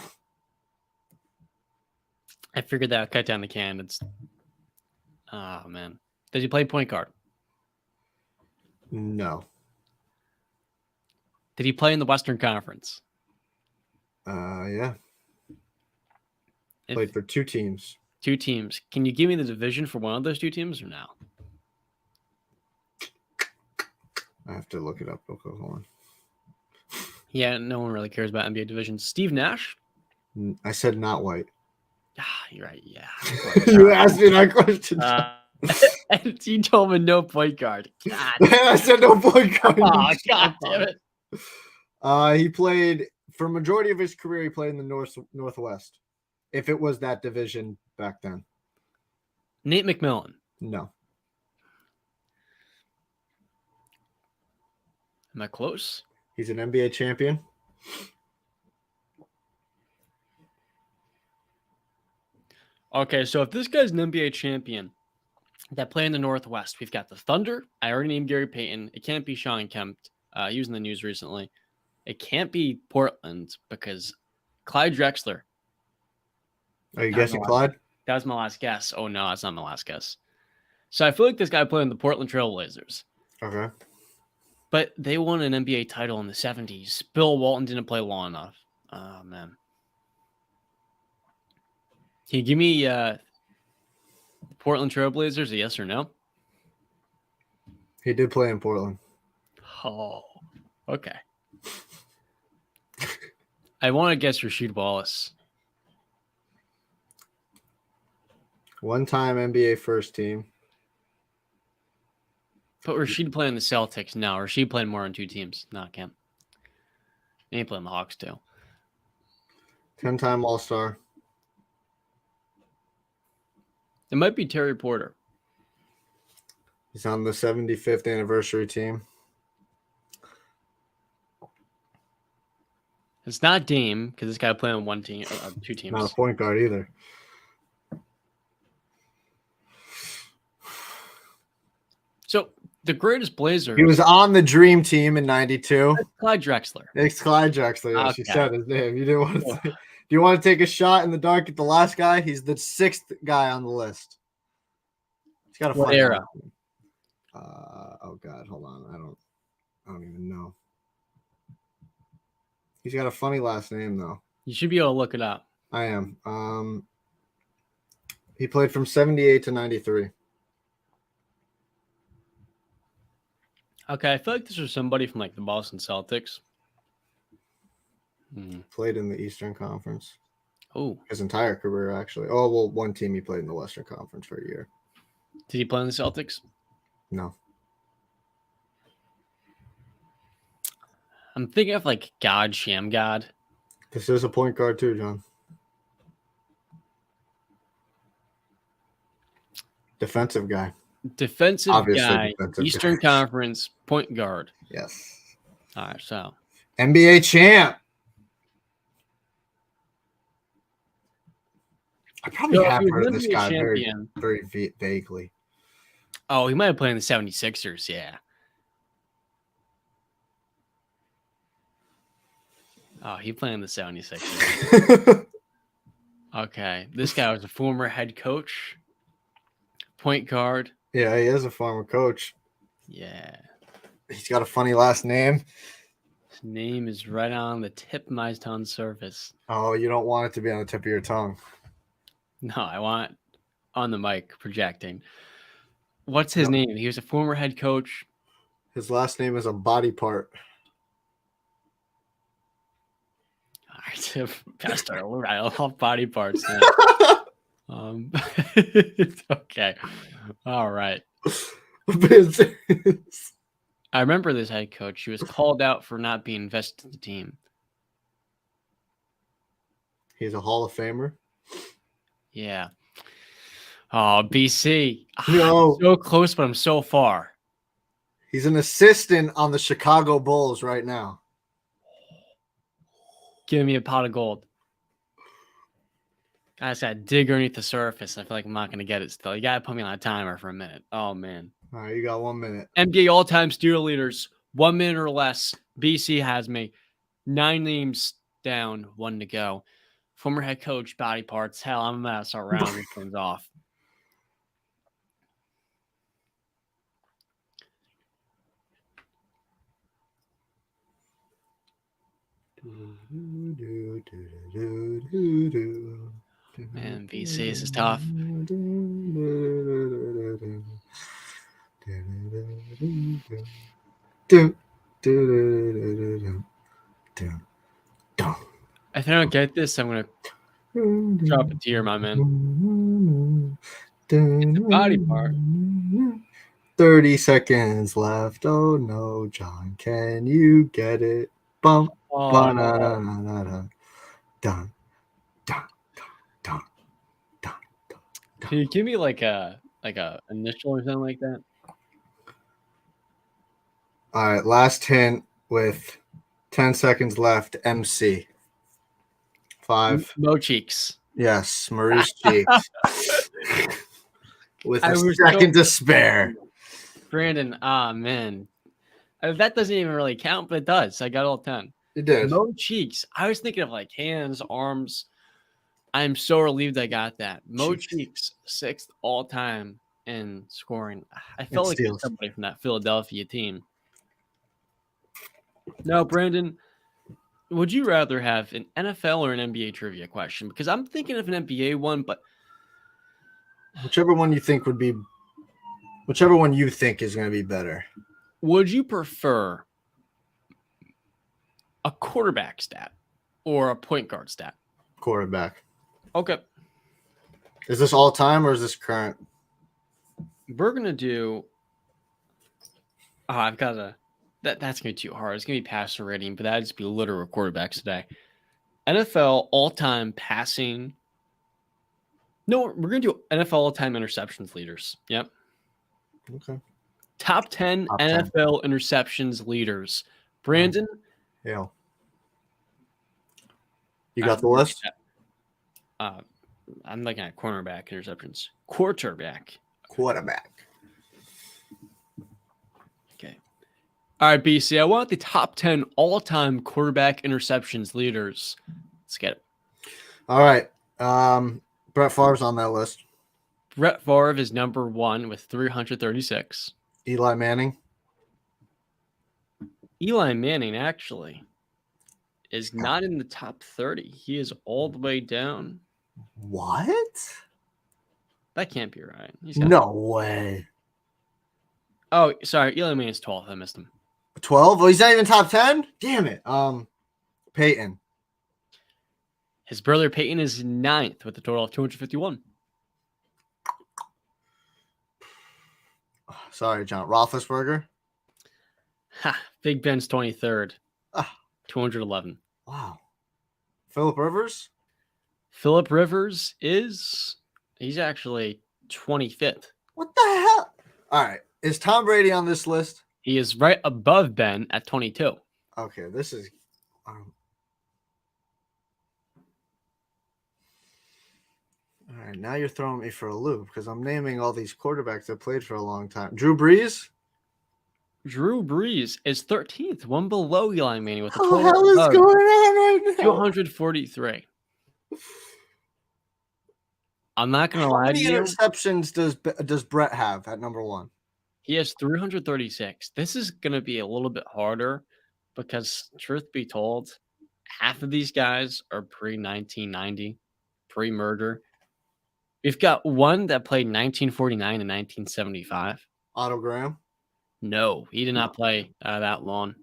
I figured that. Cut down the can. It's. Oh, man. Does he play point guard? No. Did he play in the Western Conference? Yeah. Played for 2 teams. 2 teams. Can you give me the division for one of those 2 teams or no? I have to look it up real quick. Hold on. Yeah, no one really cares about NBA divisions. Steve Nash? I said not white. Ah, you're right. Yeah. You asked me that question. And you told me no point guard. God. I said no point guard. Oh, God damn it. He played for majority of his career. He played in the Northwest. If it was that division back then. Nate McMillan. No. Am I close? He's an NBA champion. Okay, so if this guy's an NBA champion that play in the Northwest, we've got the Thunder. I already named Gary Payton. It can't be Sean Kemp. He was in the news recently. It can't be Portland because Clyde Drexler. Are you guessing Clyde? That was my last guess. Oh, no, that's not my last guess. So I feel like this guy played in the Portland Trail Blazers. Okay. But they won an NBA title in the 70s. Bill Walton didn't play long enough. Oh, man. Can you give me Portland Trail Blazers a yes or no? He did play in Portland. Oh, okay. I want to guess Rasheed Wallace. One-time NBA first team. But Rashid playing the Celtics now. Rashid playing more on 2 teams. Not Cam. And he playing the Hawks too. 10-time All-Star. It might be Terry Porter. He's on the 75th anniversary team. It's not Dame because this guy playing on 1 team, 2 teams. Not a point guard either. So the greatest Blazers. He was on the Dream Team in '92. Clyde Drexler. It's Clyde Drexler. Yes, Okay. you said his name. You didn't want to. Do you want to take a shot in the dark at the last guy? He's the 6th guy on the list. He's got a What funny era? name. Oh God, hold on. I don't even know. He's got a funny last name though. You should be able to look it up. I am. He played from 78 to 93. Okay, I feel like this was somebody from like the Boston Celtics. Played in the Eastern Conference. Oh, His entire career, actually. Oh, well, one team he played in the Western Conference for a year. did he play in the Celtics? No. I'm thinking of like God Shamgod. This is a point guard too, John. Defensive guy. Defensive Obviously guy, defensive Eastern guy. Conference, point guard. Yes. All right, so NBA champ. I probably have he was heard of this NBA guy champion. very vaguely. Oh, he might have played in the 76ers, yeah. Oh, he played in the 76ers. Okay, this guy was a former head coach, point guard. Yeah, he is a former coach. Yeah. He's got a funny last name. His name is right on the tip of my tongue surface. Oh, you don't want it to be on the tip of your tongue. No, I want on the mic projecting. What's his name? He was a former head coach. His last name is a body part. All right, best I love body parts. Okay. All right. I remember this head coach. He was called out for not being invested in the team. He's a Hall of Famer. Yeah. Oh, BC. No. I'm so close, but I'm so far. He's an assistant on the Chicago Bulls right now. Give me a pot of gold. I just got to dig underneath the surface. I feel like I'm not going to get it still. You got to put me on a timer for a minute. Oh, man. All right, you got 1 minute. NBA all-time steal leaders, 1 minute or less. BC has me. 9 names down, 1 to go. Former head coach, body parts. Hell, I'm going to start rounding things off. Man, BC, this is tough. If I don't get this, I'm going to drop a tear, my man. It's a body part. 30 seconds left. Oh, no, John. Can you get it? Bump. Oh, Dun, dun, dun, dun. Can you give me like a initial or something like that? All right, last hint with 10 seconds left. MC. 5. Mo Cheeks. Yes, Maurice Cheeks. With I a was second so- to spare. Brandon, man. That doesn't even really count, but it does. I got all 10. It did. Mo Cheeks. I was thinking of like hands, arms. I'm so relieved I got that. Mo Cheeks, 6th all time in scoring. I felt like steals. somebody from that Philadelphia team. Now, Brandon, would you rather have an NFL or an NBA trivia question? Because I'm thinking of an NBA one, but Whichever one you think is going to be better. would you prefer a quarterback stat or a point guard stat? Quarterback. Okay. Is this all time or is this current? We're gonna do. Oh, I've got to. That's gonna be too hard. It's gonna be passer rating, but that'd just be literal quarterbacks today. NFL all-time passing. No, we're gonna do NFL all-time interceptions leaders. Yep. Okay. Top 10 Top 10. NFL interceptions leaders. Brandon. Hell. You got the list? I'm looking at cornerback interceptions. Quarterback. Okay. All right, BC. I want the top 10 all-time quarterback interceptions leaders. Let's get it. All right. Brett Favre's on that list. Brett Favre is number 1 with 336. Eli Manning. Eli Manning actually is not in the top 30. He is all the way down. What? That can't be right. No way. Oh, sorry. Eli Manning's 12th. I missed him. 12? Oh, he's not even top 10? Damn it. Peyton. His brother Peyton is 9th with a total of 251. Sorry, John. Roethlisberger. Ha! Big Ben's 23rd. 211. Wow. Phillip Rivers? Phillip Rivers he's actually 25th. What the hell? All right. Is Tom Brady on this list? He is right above Ben at 22. Okay, this is all right, now you're throwing me for a loop because I'm naming all these quarterbacks that played for a long time. Drew Brees? Drew Brees is 13th, one below Eli Manning with a What the total hell is of going on right now? 243. I'm not going to lie to you. How many interceptions does Brett have at number 1? He has 336. This is going to be a little bit harder because, truth be told, half of these guys are pre-1990, pre-murder. We've got one that played 1949 and 1975. Otto Graham? No, he did not play that long.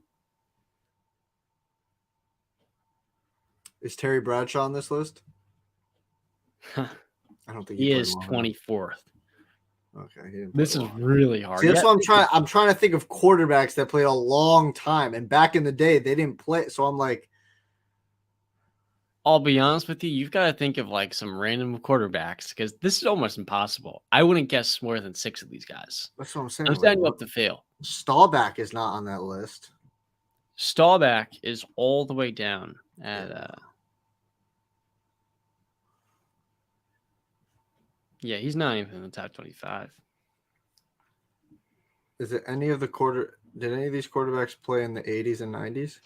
Is Terry Bradshaw on this list? I don't think he is 24th. Okay. This is really hard. See, that's what I'm trying to think of quarterbacks that played a long time. And back in the day, they didn't play. So I'm like, I'll be honest with you. You've got to think of like some random quarterbacks because this is almost impossible. I wouldn't guess more than 6 of these guys. That's what I'm saying. I'm setting you up to fail. Staubach is not on that list. Staubach is all the way down at yeah, he's not even in the top 25. Is it any of the did any of these quarterbacks play in the 80s and 90s?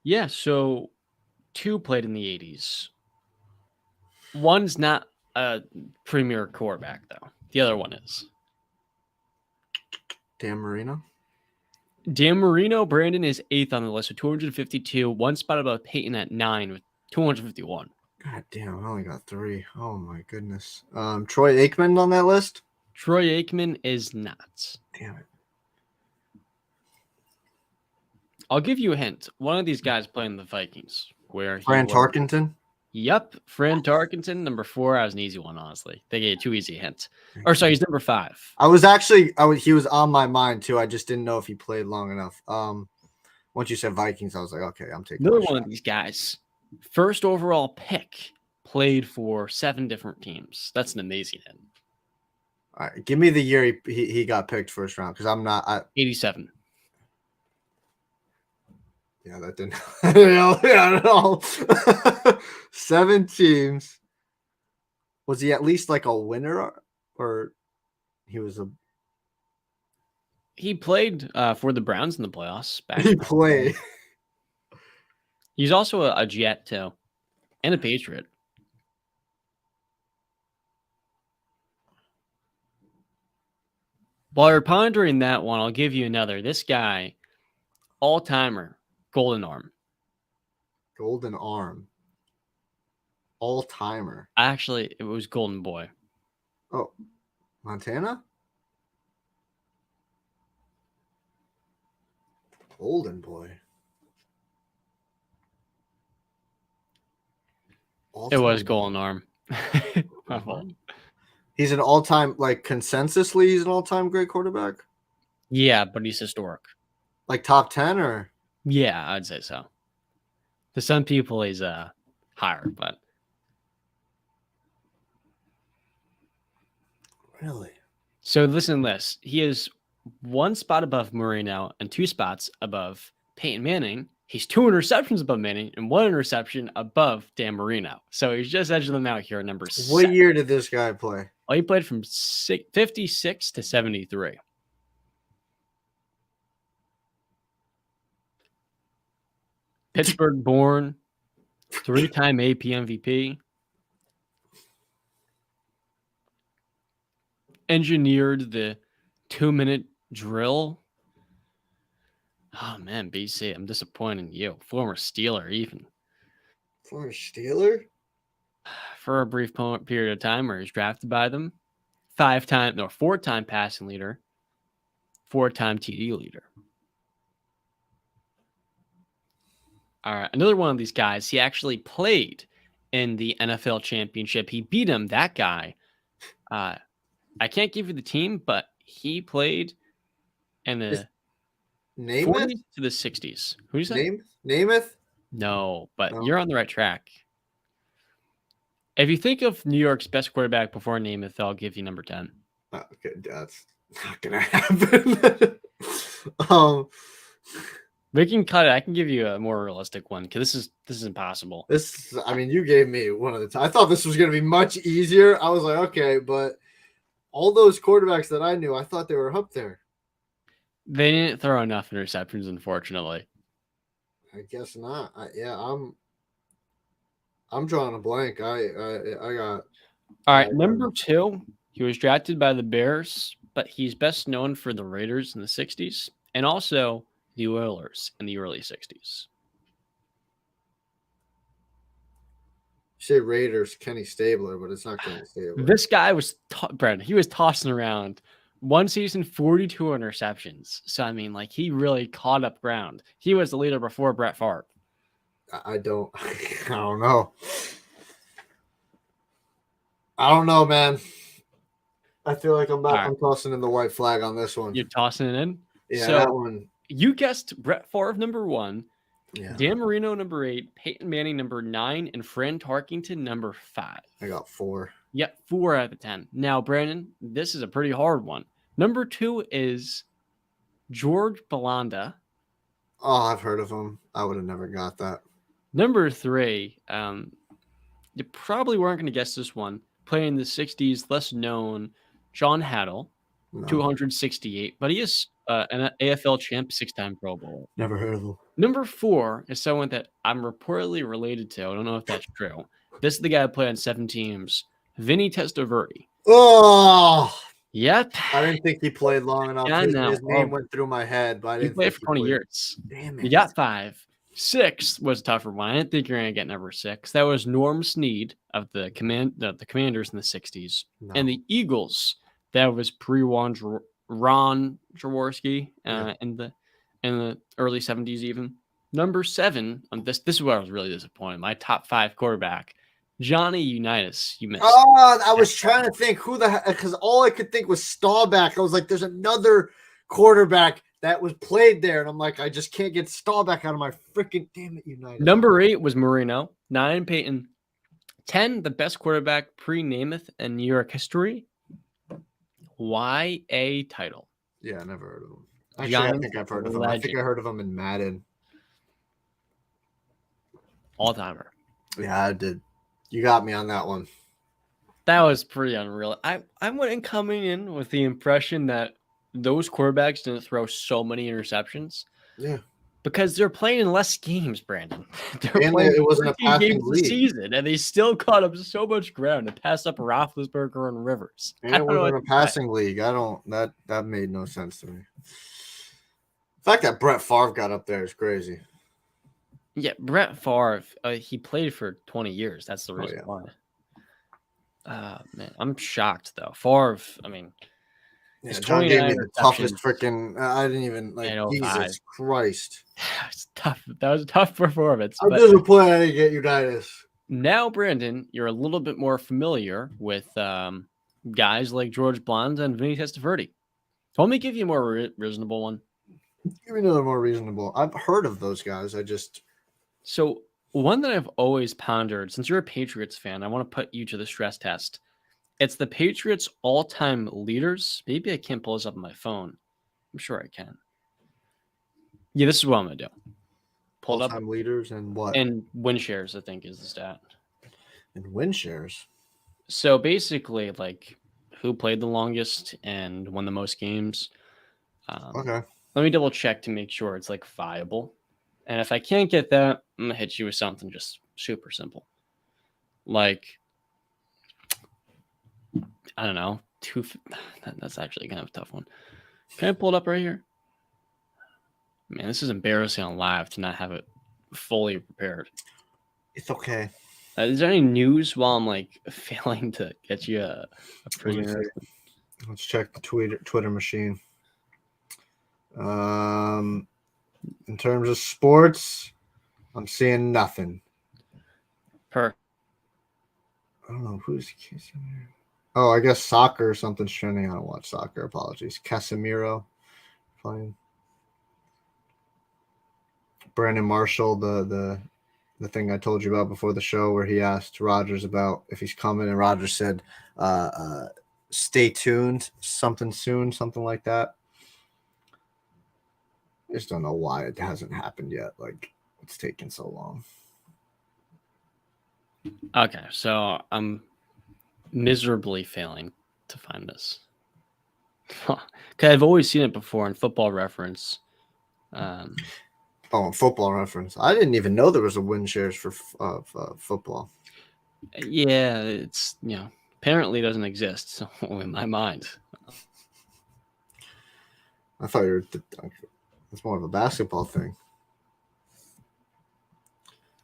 Yeah, so 2 played in the 80s. One's not a premier quarterback, though. The other one is. Dan Marino? Dan Marino, Brandon, is 8th on the list with 252. One spot above Peyton at 9 with 251. God damn, I only got 3. Oh, my goodness. Troy Aikman on that list? Troy Aikman is not. Damn it. I'll give you a hint. One of these guys playing the Vikings. Fran Tarkenton? Yep. Fran Tarkenton, number 4. That was an easy one, honestly. They gave 2 easy hints. Or sorry, he's number 5. He was on my mind too. I just didn't know if he played long enough. Once you said Vikings, I was like, okay, I'm taking another one of these guys. First overall pick, played for 7 different teams. That's an amazing hint. All right, give me the year he got picked first round because I'm not 87. Yeah, that didn't. Yeah, at all. 7 teams. Was he at least like a winner, or he was a? He played for the Browns in the playoffs. He played. He's also a Jet too, and a Patriot. While you're pondering that one, I'll give you another. This guy, all-timer, golden arm. Golden arm. All-timer. Actually, it was golden boy. Oh, Montana? Golden boy. It was golden arm. My fault. He's an all-time, like, consensusly, he's an all-time great quarterback? Yeah, but he's historic. Like, top 10 or? Yeah, I'd say so. To some people, he's higher, but. Really? So listen to this. He is one spot above Murray now and 2 spots above Peyton Manning. He's 2 interceptions above Manning and 1 interception above Dan Marino. So he's just edging them out here at number 7. What year did this guy play? Oh, he played from 56 to 73. Pittsburgh born, 3-time AP MVP. Engineered the 2-minute drill. Oh, man, BC, I'm disappointed in you. Former Steeler, even. Former Steeler? For a brief period of time where he's drafted by them. 4-time passing leader. 4-time TD leader. All right, another one of these guys, he actually played in the NFL championship. He beat him, that guy. I can't give you the team, but he played in the 40s to the 60s. Who do you say? Namath? No, but you're on the right track. If you think of New York's best quarterback before Namath, I'll give you number 10. Okay, that's not gonna happen. We can cut it. I can give you a more realistic one because this is impossible. You gave me one of the time. I thought this was gonna be much easier. I was like, okay, but all those quarterbacks that I knew, I thought they were up there. They didn't throw enough interceptions, unfortunately. I guess not. I'm drawing a blank. I got. All right, number 2. He was drafted by the Bears, but he's best known for the Raiders in the 60s and also the Oilers in the early 60s. You say Raiders, Kenny Stabler, but it's not Kenny Stabler. This guy was, Brad, he was tossing around. One season, 42 interceptions. So, I mean, like, he really caught up ground. He was the leader before Brett Favre. I don't know. I don't know, man. I feel like I'm tossing in the white flag on this one. You're tossing it in? Yeah, so, that one. You guessed Brett Favre number 1, yeah. Dan Marino number 8, Peyton Manning number 9, and Fran Tarkington number 5. I got 4. Yep, 4 out of the 10. Now, Brandon, this is a pretty hard one. Number 2 is George Belanda. Oh, I've heard of him. I would have never got that. Number 3, you probably weren't going to guess this one. Playing in the 60s, less known, John Haddle, 268. But he is an AFL champ, 6-time Pro Bowl. Never heard of him. Number 4 is someone that I'm reportedly related to. I don't know if that's true. This is the guy who played on 7 teams. Vinny Testaverde. Oh, yep. I didn't think he played long enough. Yeah, his name went through my head, but I didn't. He played for 20 years. Damn it. You got 5. 6 was a tougher one. I didn't think you were going to get number 6. That was Norm Snead of the Commanders in the 60s. No. And the Eagles, that was Ron Jaworski in the early 70s even. Number 7, this is where I was really disappointed. My top 5 quarterback, Johnny Unitas. You missed. Oh, I was trying to think who because all I could think was Staubach. I was like, there's another quarterback that was played there, and I'm like, I just can't get Staubach out of my freaking damn it, Unitas. Number 8 was Marino. 9, Peyton. 10, the best quarterback pre-Namath in New York history. YA title. Yeah, I never heard of him. Actually, I think I've heard of him. I think I heard of him in Madden. All-timer. Yeah, I did. You got me on that one. That was pretty unreal. I went coming in with the impression that those quarterbacks didn't throw so many interceptions. Yeah. Because they're playing in less games, Brandon. They're playing it wasn't a passing league. Season, and they still caught up so much ground to pass up Roethlisberger and Rivers. And it wasn't a passing league. That made no sense to me. The fact that Brett Favre got up there is crazy. Yeah, Brett Favre, he played for 20 years. That's the reason why. Man, I'm shocked though. Favre, I mean, yeah, John gave me the toughest freaking. I didn't even Jesus Christ. It's tough. That was a tough performance. I'm disappointed I didn't get Unitas. now, Brandon, you're a little bit more familiar with guys like George Blanda and Vinny Testaverde. So let me give you a more reasonable one. Give me another more reasonable. I've heard of those guys. So one that I've always pondered, since you're a Patriots fan, I want to put you to the stress test. It's the Patriots all-time leaders. Maybe I can't pull this up on my phone. I'm sure I can. Yeah, this is what I'm going to do. Pull it up. All-time leaders and what? And win shares, I think, is the stat. And win shares. So basically, like, who played the longest and won the most games. Okay. Let me double check to make sure it's, like, viable. And if I can't get that, I'm going to hit you with something just super simple. Like, I don't know. That's actually kind of a tough one. Can I pull it up right here? Man, this is embarrassing on live to not have it fully prepared. It's okay. Is there any news while I'm like failing to get you a pretty? Let's check the Twitter machine. In terms of sports, I'm seeing nothing. I don't know who's Casemiro. Oh, I guess soccer or something's trending. I don't watch soccer. Apologies. Casemiro playing. Brandon Marshall, the thing I told you about before the show, where he asked Rodgers about if he's coming, and Rodgers said, "Stay tuned, something soon," something like that. I just don't know why it hasn't happened yet. Like, it's taken so long. Okay, so I'm miserably failing to find this. Okay, I've always seen it before in Football Reference. Football Reference. I didn't even know there was a win shares for football. Yeah, it's apparently doesn't exist. So in my mind, I thought it's more of a basketball thing.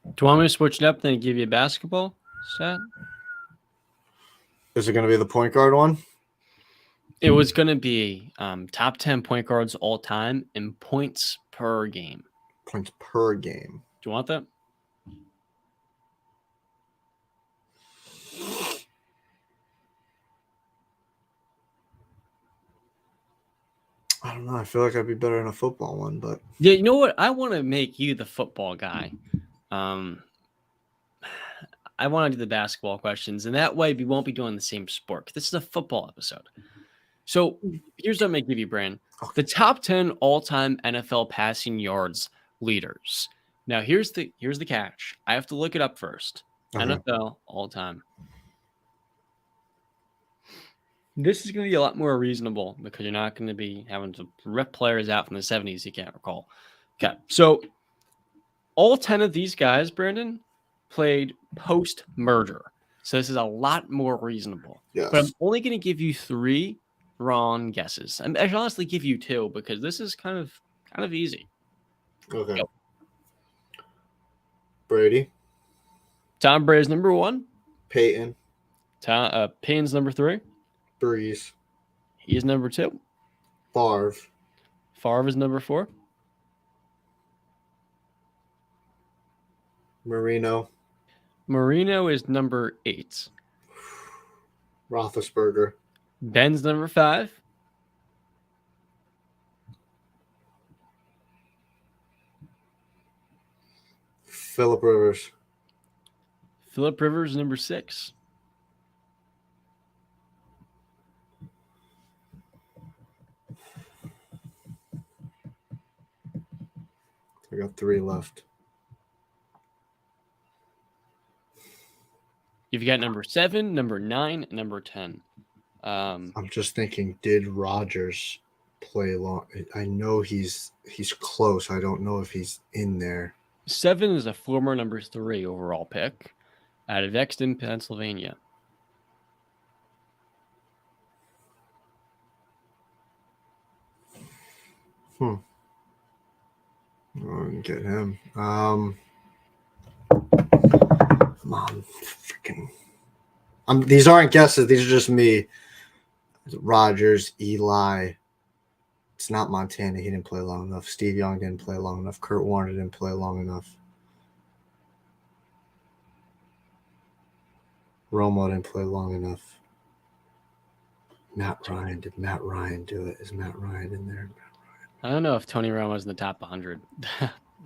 Do you want me to switch it up and give you a basketball stat? Is it going to be the point guard one? It was going to be top 10 point guards all time in points per game. Points per game. Do you want that? I don't know. I feel like I'd be better in a football one, but yeah, you know what? I want to make you the football guy. I want to do the basketball questions, and that way we won't be doing the same sport. This is a football episode. So here's what I'm going to give you, Brand. Okay. The top 10 all-time NFL passing yards leaders. Now here's the catch. I have to look it up first. Okay. NFL all-time. This is going to be a lot more reasonable because you're not going to be having to rip players out from the 70s you can't recall. Okay, so all 10 of these guys, Brandon, played post-merger. So this is a lot more reasonable. Yes. But I'm only going to give you 3 wrong guesses. I should honestly give you 2 because this is kind of easy. Okay. Go. Brady. Tom Brady's number 1. Peyton. Payne's number 3. Breeze. He's number 2. Favre. Favre is number 4. Marino. Marino is number 8. Roethlisberger. Ben's number 5. Phillip Rivers. Phillip Rivers number 6. I got 3 left. You've got number 7, number 9, and number 10. I'm just thinking, did Rodgers play long? I know he's close. I don't know if he's in there. 7 is a former number 3 overall pick out of Exton, Pennsylvania. I didn't get him. Come on, freaking. These aren't guesses. These are just me. Rodgers, Eli. It's not Montana. He didn't play long enough. Steve Young didn't play long enough. Kurt Warner didn't play long enough. Romo didn't play long enough. Matt Ryan. Did Matt Ryan do it? Is Matt Ryan in there? I don't know if Tony Romo's in the top 100.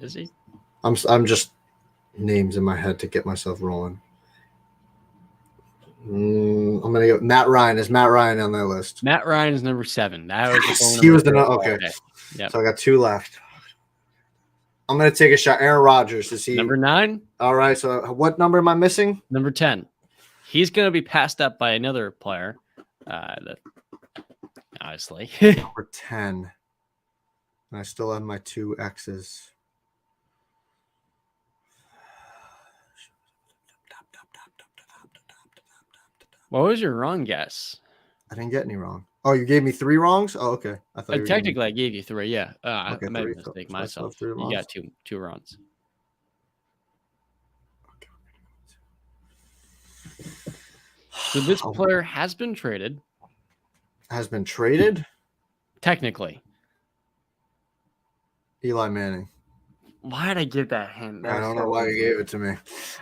Is he? I'm just names in my head to get myself rolling. I'm gonna go Matt Ryan. Is Matt Ryan on that list? Matt Ryan is number 7. That was yes, he was the okay. Yep. So I got 2 left. I'm gonna take a shot. Aaron Rodgers. Is he number 9? All right. So what number am I missing? Number 10. He's gonna be passed up by another player. Honestly. Number 10. And I still have my 2 X's. What was your wrong guess? I didn't get any wrong. Oh, you gave me 3 wrongs? Oh, okay. I thought technically I gave you 3, yeah. Okay, I made a mistake myself. You got two wrongs. So this player has been traded. Has been traded? Technically. Eli Manning. Why did I give that hint? I don't know why you gave it to me.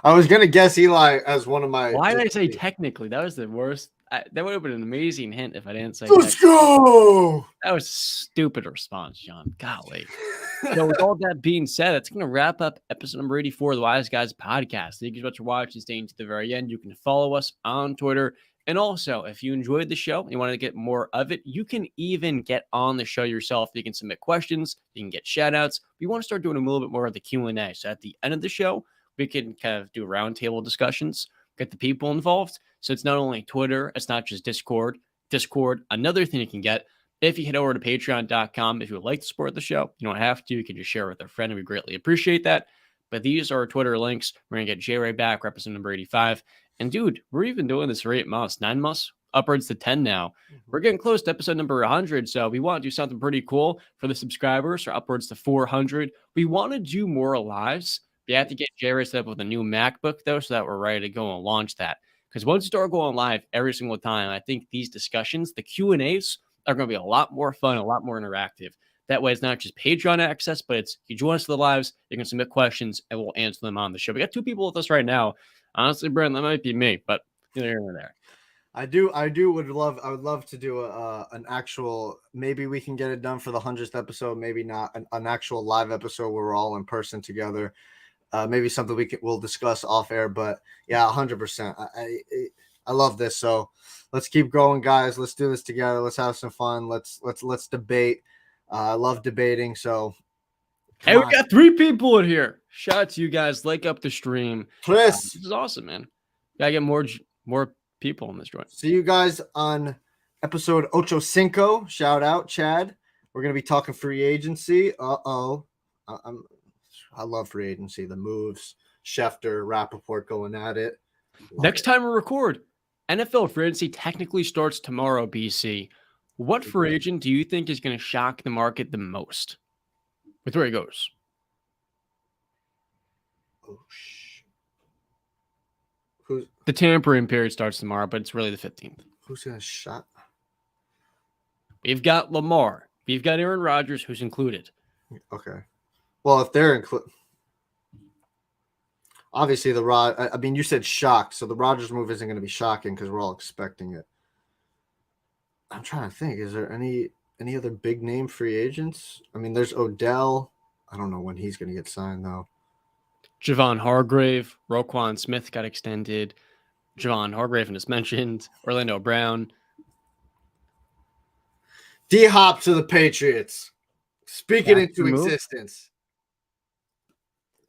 I was going to guess Eli as one of my... Why did I say technically? That was the worst. That would have been an amazing hint if I didn't say Let's go! That was a stupid response, John. Golly. So with all that being said, that's going to wrap up episode number 84 of the Wise Guys podcast. Thank you so much for watching, staying to the very end. You can follow us on Twitter. And also, if you enjoyed the show and you want to get more of it, you can even get on the show yourself. You can submit questions. You can get shout-outs. We want to start doing a little bit more of the Q&A. So at the end of the show, we can kind of do roundtable discussions, get the people involved. So it's not only Twitter. It's not just Discord. Another thing you can get, if you head over to patreon.com, if you would like to support the show, you don't have to. You can just share with a friend, and we greatly appreciate that. But these are our Twitter links. We're going to get J-Ray back, representative number 85. And dude, we're even doing this for 8 months, 9 months, upwards to 10 now. We're getting close to episode number 100. So we want to do something pretty cool for the subscribers, or upwards to 400. We want to do more lives. We have to get J-Ray set up with a new MacBook, though, so that we're ready to go and launch that. Because once you start going live every single time, I think these discussions, the Q&As, are going to be a lot more fun, a lot more interactive. That way, it's not just Patreon access, but it's you join us to the lives, you can submit questions, and we'll answer them on the show. We got 2 people with us right now. Honestly, Brent, that might be me, but here and there. I would love to do an actual, maybe we can get it done for the 100th episode, maybe not, an actual live episode where we're all in person together. Maybe something we'll discuss off air, but yeah, 100%. I love this. So let's keep going, guys. Let's do this together. Let's have some fun. Let's debate. I love debating. So hey, we got 3 people in here. Shout out to you guys. Like up the stream. Chris, this is awesome, man. Gotta get more people in this joint. See you guys on episode Ocho Cinco. Shout out, Chad. We're gonna be talking free agency. I love free agency. The moves, Schefter, Rappaport going at it. Next time we record, NFL free agency technically starts tomorrow, BC. What free agent do you think is going to shock the market the most? With where he goes. The tampering period starts tomorrow, but it's really the 15th. Who's going to shock? We've got Lamar. We've got Aaron Rodgers, who's included. Okay. Well, if they're included, obviously I mean, you said shocked, so the Rodgers move isn't going to be shocking because we're all expecting it. I'm trying to think. Is there any other big name free agents? I mean, there's Odell. I don't know when he's going to get signed, though. Javon Hargrave, Roquan Smith got extended. Javon Hargrave, as mentioned. Orlando Brown. D-Hop to the Patriots. Speak it into existence.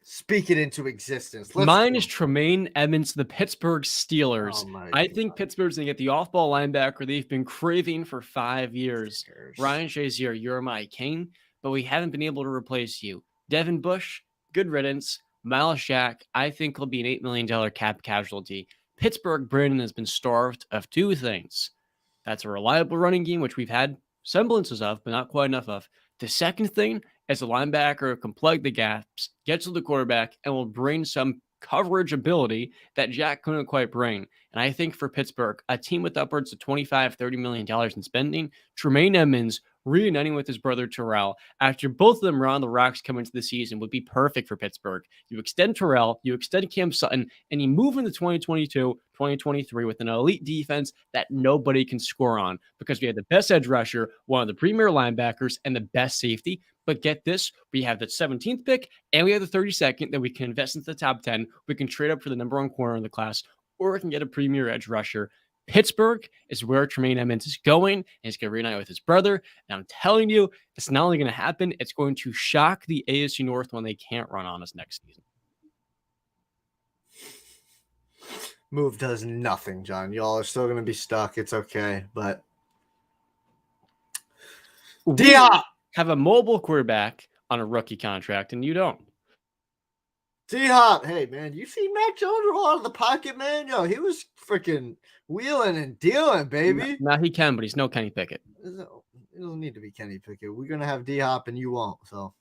Speak it into existence. Mine is Tremaine Edmonds, the Pittsburgh Steelers. I think Pittsburgh's going to get the off-ball linebacker they've been craving for 5 years. Ryan Shazier, you're my king, but we haven't been able to replace you. Devin Bush, good riddance. Miles Jack, I think he'll be an $8 million cap casualty. Pittsburgh, Brandon, has been starved of 2 things. That's a reliable running game, which we've had semblances of, but not quite enough of. The second thing is a linebacker who can plug the gaps, get to the quarterback, and will bring some coverage ability that Jack couldn't quite bring. And I think for Pittsburgh, a team with upwards of $25, $30 million in spending, Tremaine Edmonds reuniting with his brother Terrell after both of them were on the rocks coming into the season would be perfect for Pittsburgh. You extend Terrell, you extend Cam Sutton, and you move into 2022, 2023 with an elite defense that nobody can score on because we have the best edge rusher, one of the premier linebackers, and the best safety. But get this, we have the 17th pick and we have the 32nd that we can invest into the top 10. We can trade up for the number one corner in the class, or we can get a premier edge rusher. Pittsburgh is where Tremaine Edmunds is going, and he's going to reunite with his brother. And I'm telling you, it's not only going to happen, it's going to shock the AFC North when they can't run on us next season. Move does nothing, John. Y'all are still going to be stuck. It's okay, but D-Hop have a mobile quarterback on a rookie contract, and you don't. D-Hop, hey, man, you see Mac Jones roll out of the pocket, man? Yo, he was freaking wheeling and dealing, baby. Now he can, but he's no Kenny Pickett. It doesn't need to be Kenny Pickett. We're going to have D-Hop, and you won't, so.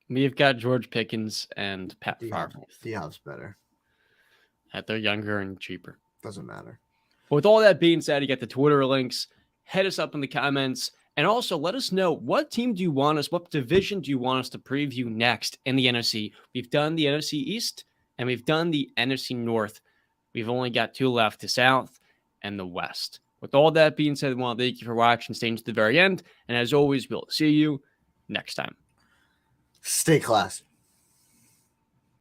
We've got George Pickens and Pat Favre. D-Hop's better. They're younger and cheaper. Doesn't matter. With all that being said, you get the Twitter links. Hit us up in the comments. And also let us know, what team do you want us, what division do you want us to preview next in the NFC? We've done the NFC East and we've done the NFC North. We've only got two left, the South and the West. With all that being said, I want to thank you for watching, staying to the very end. And as always, we'll see you next time. Stay classy.